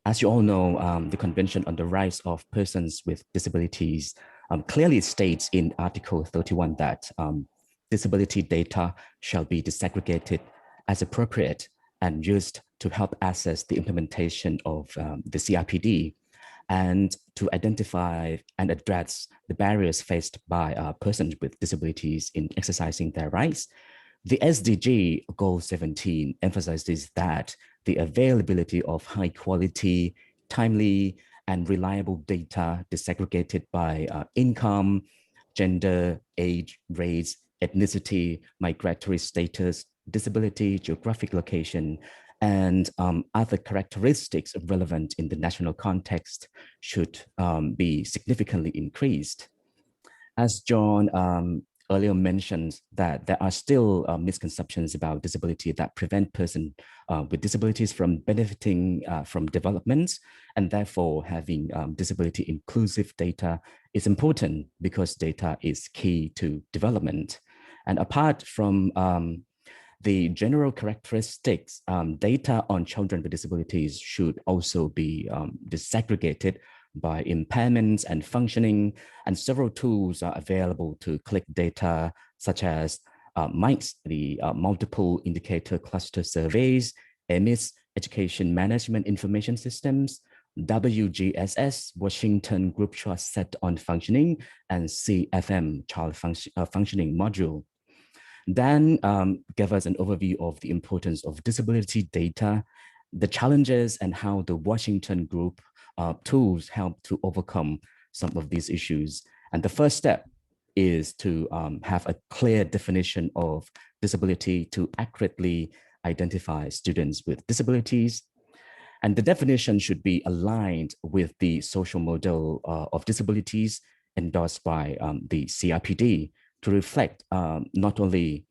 As you all know, the Convention on the Rights of Persons with Disabilities clearly states in Article 31 that disability data shall be disaggregated as appropriate and used to help assess the implementation of the CRPD and to identify and address the barriers faced by persons with disabilities in exercising their rights. The SDG Goal 17 emphasizes that the availability of high quality, timely, and reliable data disaggregated by income, gender, age, race, ethnicity, migratory status, disability, geographic location, and other characteristics relevant in the national context should be significantly increased. As John earlier mentioned, that there are still misconceptions about disability that prevent persons with disabilities from benefiting from development, and therefore having disability inclusive data is important because data is key to development. And apart from the general characteristics, data on children with disabilities should also be disaggregated by impairments and functioning, and several tools are available to collect data such as MICE, the Multiple Indicator Cluster Surveys, EMIS, Education Management Information Systems, WGSS, Washington Group Chart Set on Functioning, and CFM, Child Functioning Module. Dan gave us an overview of the importance of disability data, the challenges, and how the Washington Group tools help to overcome some of these issues. And the first step is to have a clear definition of disability to accurately identify students with disabilities. And the definition should be aligned with the social model of disabilities endorsed by the CRPD to reflect not only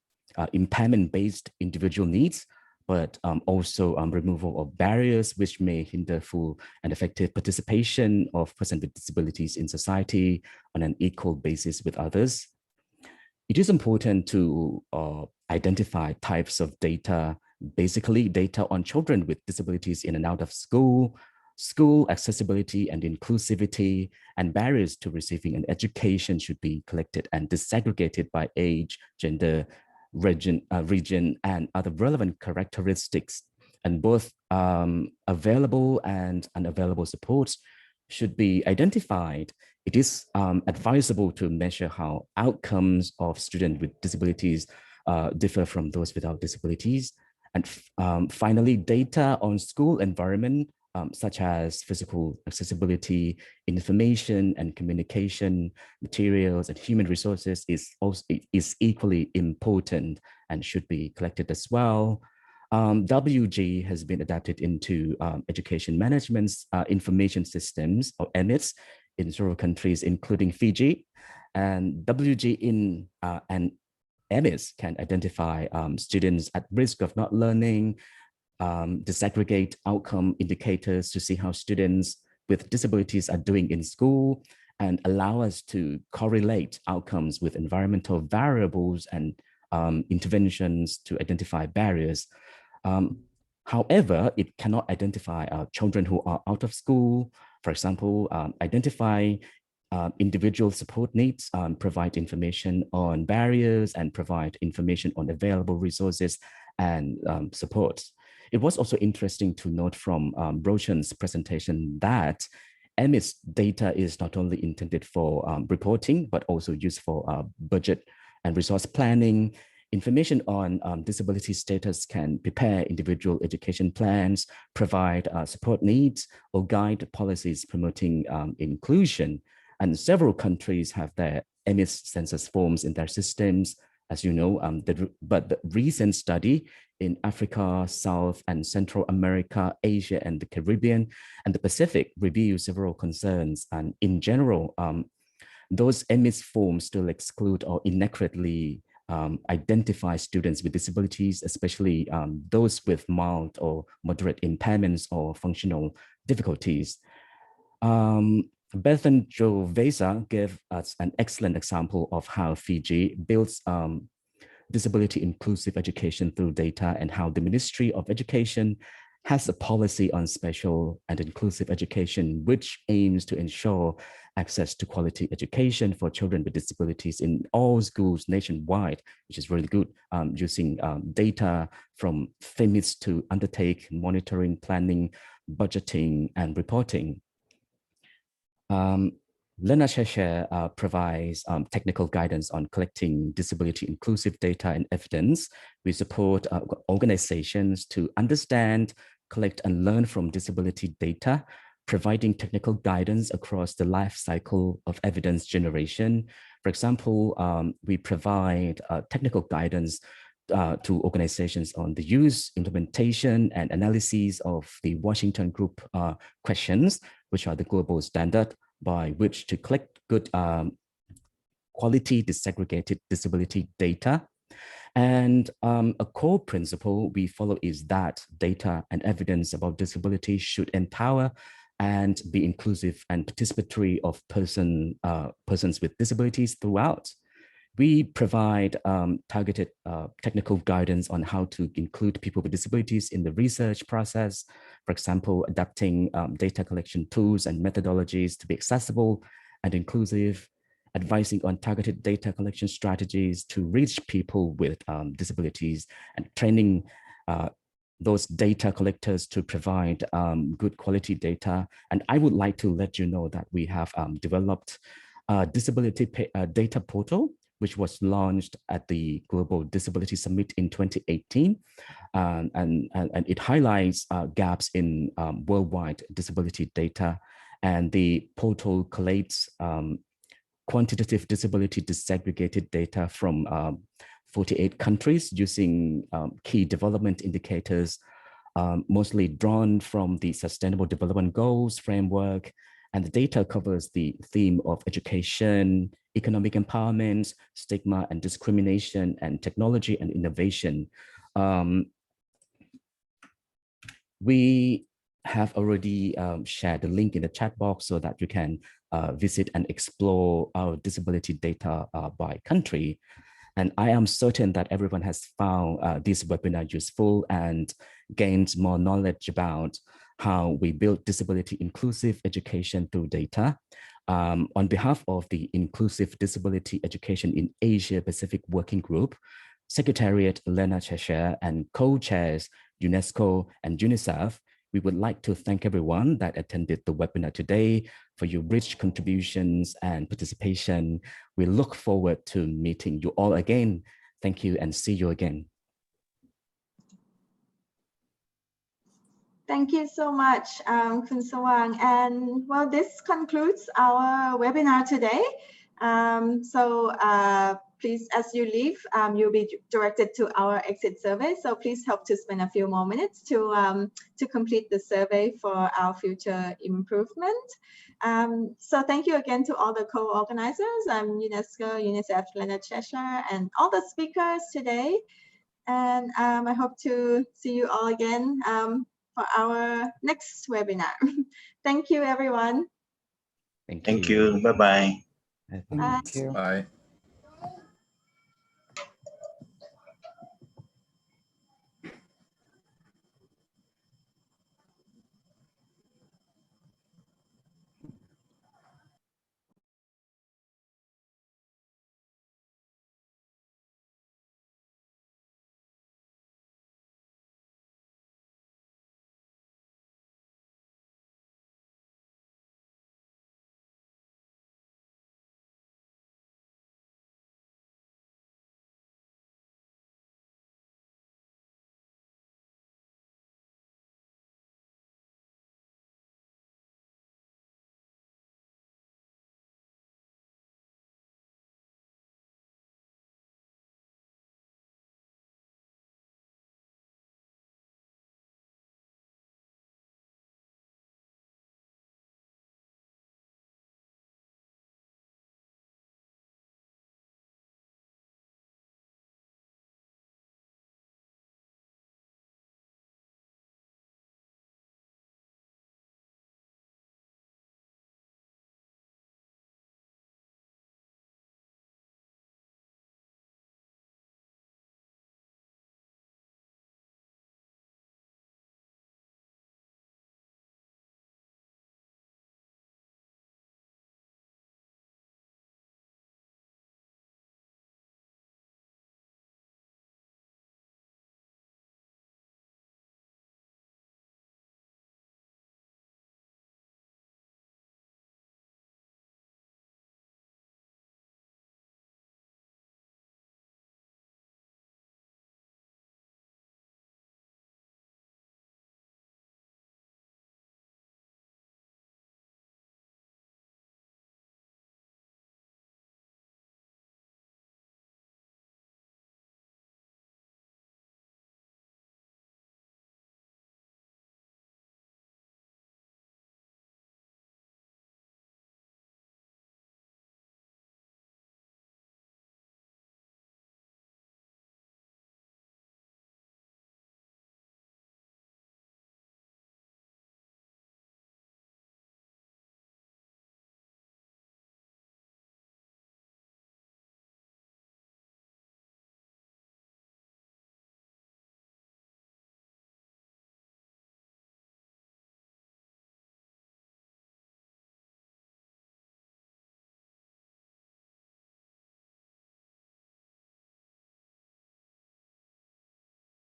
impairment-based individual needs, but also removal of barriers which may hinder full and effective participation of persons with disabilities in society on an equal basis with others. It is important to identify types of data, basically data on children with disabilities in and out of school, School accessibility and inclusivity and barriers to receiving an education should be collected and disaggregated by age, gender, region, and other relevant characteristics. And both available and unavailable supports should be identified. It is advisable to measure how outcomes of students with disabilities differ from those without disabilities. And finally, data on school environment, such as physical accessibility, information and communication materials, and human resources is equally important and should be collected as well. WG has been adapted into education management's information systems, or EMIS, in several countries, including Fiji. And WG and EMIS can identify students at risk of not learning, disaggregate outcome indicators to see how students with disabilities are doing in school, and allow us to correlate outcomes with environmental variables and interventions to identify barriers. However, it cannot identify children who are out of school, for example, identify individual support needs, provide information on barriers, and provide information on available resources and supports. It was also interesting to note from Roshan's presentation that EMIS data is not only intended for reporting, but also used for budget and resource planning. Information on disability status can prepare individual education plans, provide support needs, or guide policies promoting inclusion. And several countries have their EMIS census forms in their systems, as you know, but the recent study in Africa, South and Central America, Asia and the Caribbean and the Pacific review several concerns. And in general, those EMIS forms still exclude or inaccurately identify students with disabilities, especially those with mild or moderate impairments or functional difficulties. Bethan Jovesa gave us an excellent example of how Fiji builds disability inclusive education through data, and how the Ministry of Education has a policy on special and inclusive education, which aims to ensure access to quality education for children with disabilities in all schools nationwide, which is really good, using data from FEMIS to undertake monitoring, planning, budgeting, and reporting. Lena Sheshe provides technical guidance on collecting disability inclusive data and evidence. We support organizations to understand, collect, and learn from disability data, providing technical guidance across the life cycle of evidence generation. For example, we provide technical guidance to organizations on the use, implementation, and analysis of the Washington Group questions, which are the global standard by which to collect good quality disaggregated disability data. And a core principle we follow is that data and evidence about disability should empower and be inclusive and participatory of persons with disabilities throughout. We provide targeted technical guidance on how to include people with disabilities in the research process. For example, adapting data collection tools and methodologies to be accessible and inclusive, advising on targeted data collection strategies to reach people with disabilities, and training those data collectors to provide good quality data. And I would like to let you know that we have developed a disability data portal, which was launched at the Global Disability Summit in 2018. And it highlights gaps in worldwide disability data. And the portal collates quantitative disability disaggregated data from 48 countries using key development indicators, mostly drawn from the Sustainable Development Goals framework. And the data covers the theme of education, economic empowerment, stigma and discrimination, and technology and innovation. We have already shared the link in the chat box so that you can visit and explore our disability data by country. And I am certain that everyone has found this webinar useful and gained more knowledge about how we build disability inclusive education through data. On behalf of the Inclusive Disability Education in Asia Pacific Working Group, Secretariat Lena Cheshire and co-chairs UNESCO and UNICEF, we would like to thank everyone that attended the webinar today for your rich contributions and participation. We look forward to meeting you all again. Thank you and see you again. Thank you so much, Khun Sawang. And well, this concludes our webinar today. Please, as you leave, you'll be directed to our exit survey. So please help to spend a few more minutes to complete the survey for our future improvement. So thank you again to all the co-organizers, UNESCO, UNICEF, Leonard Cheshire, and all the speakers today. And I hope to see you all again for our next webinar. Thank you, everyone. Thank you. Bye-bye. Bye. Bye.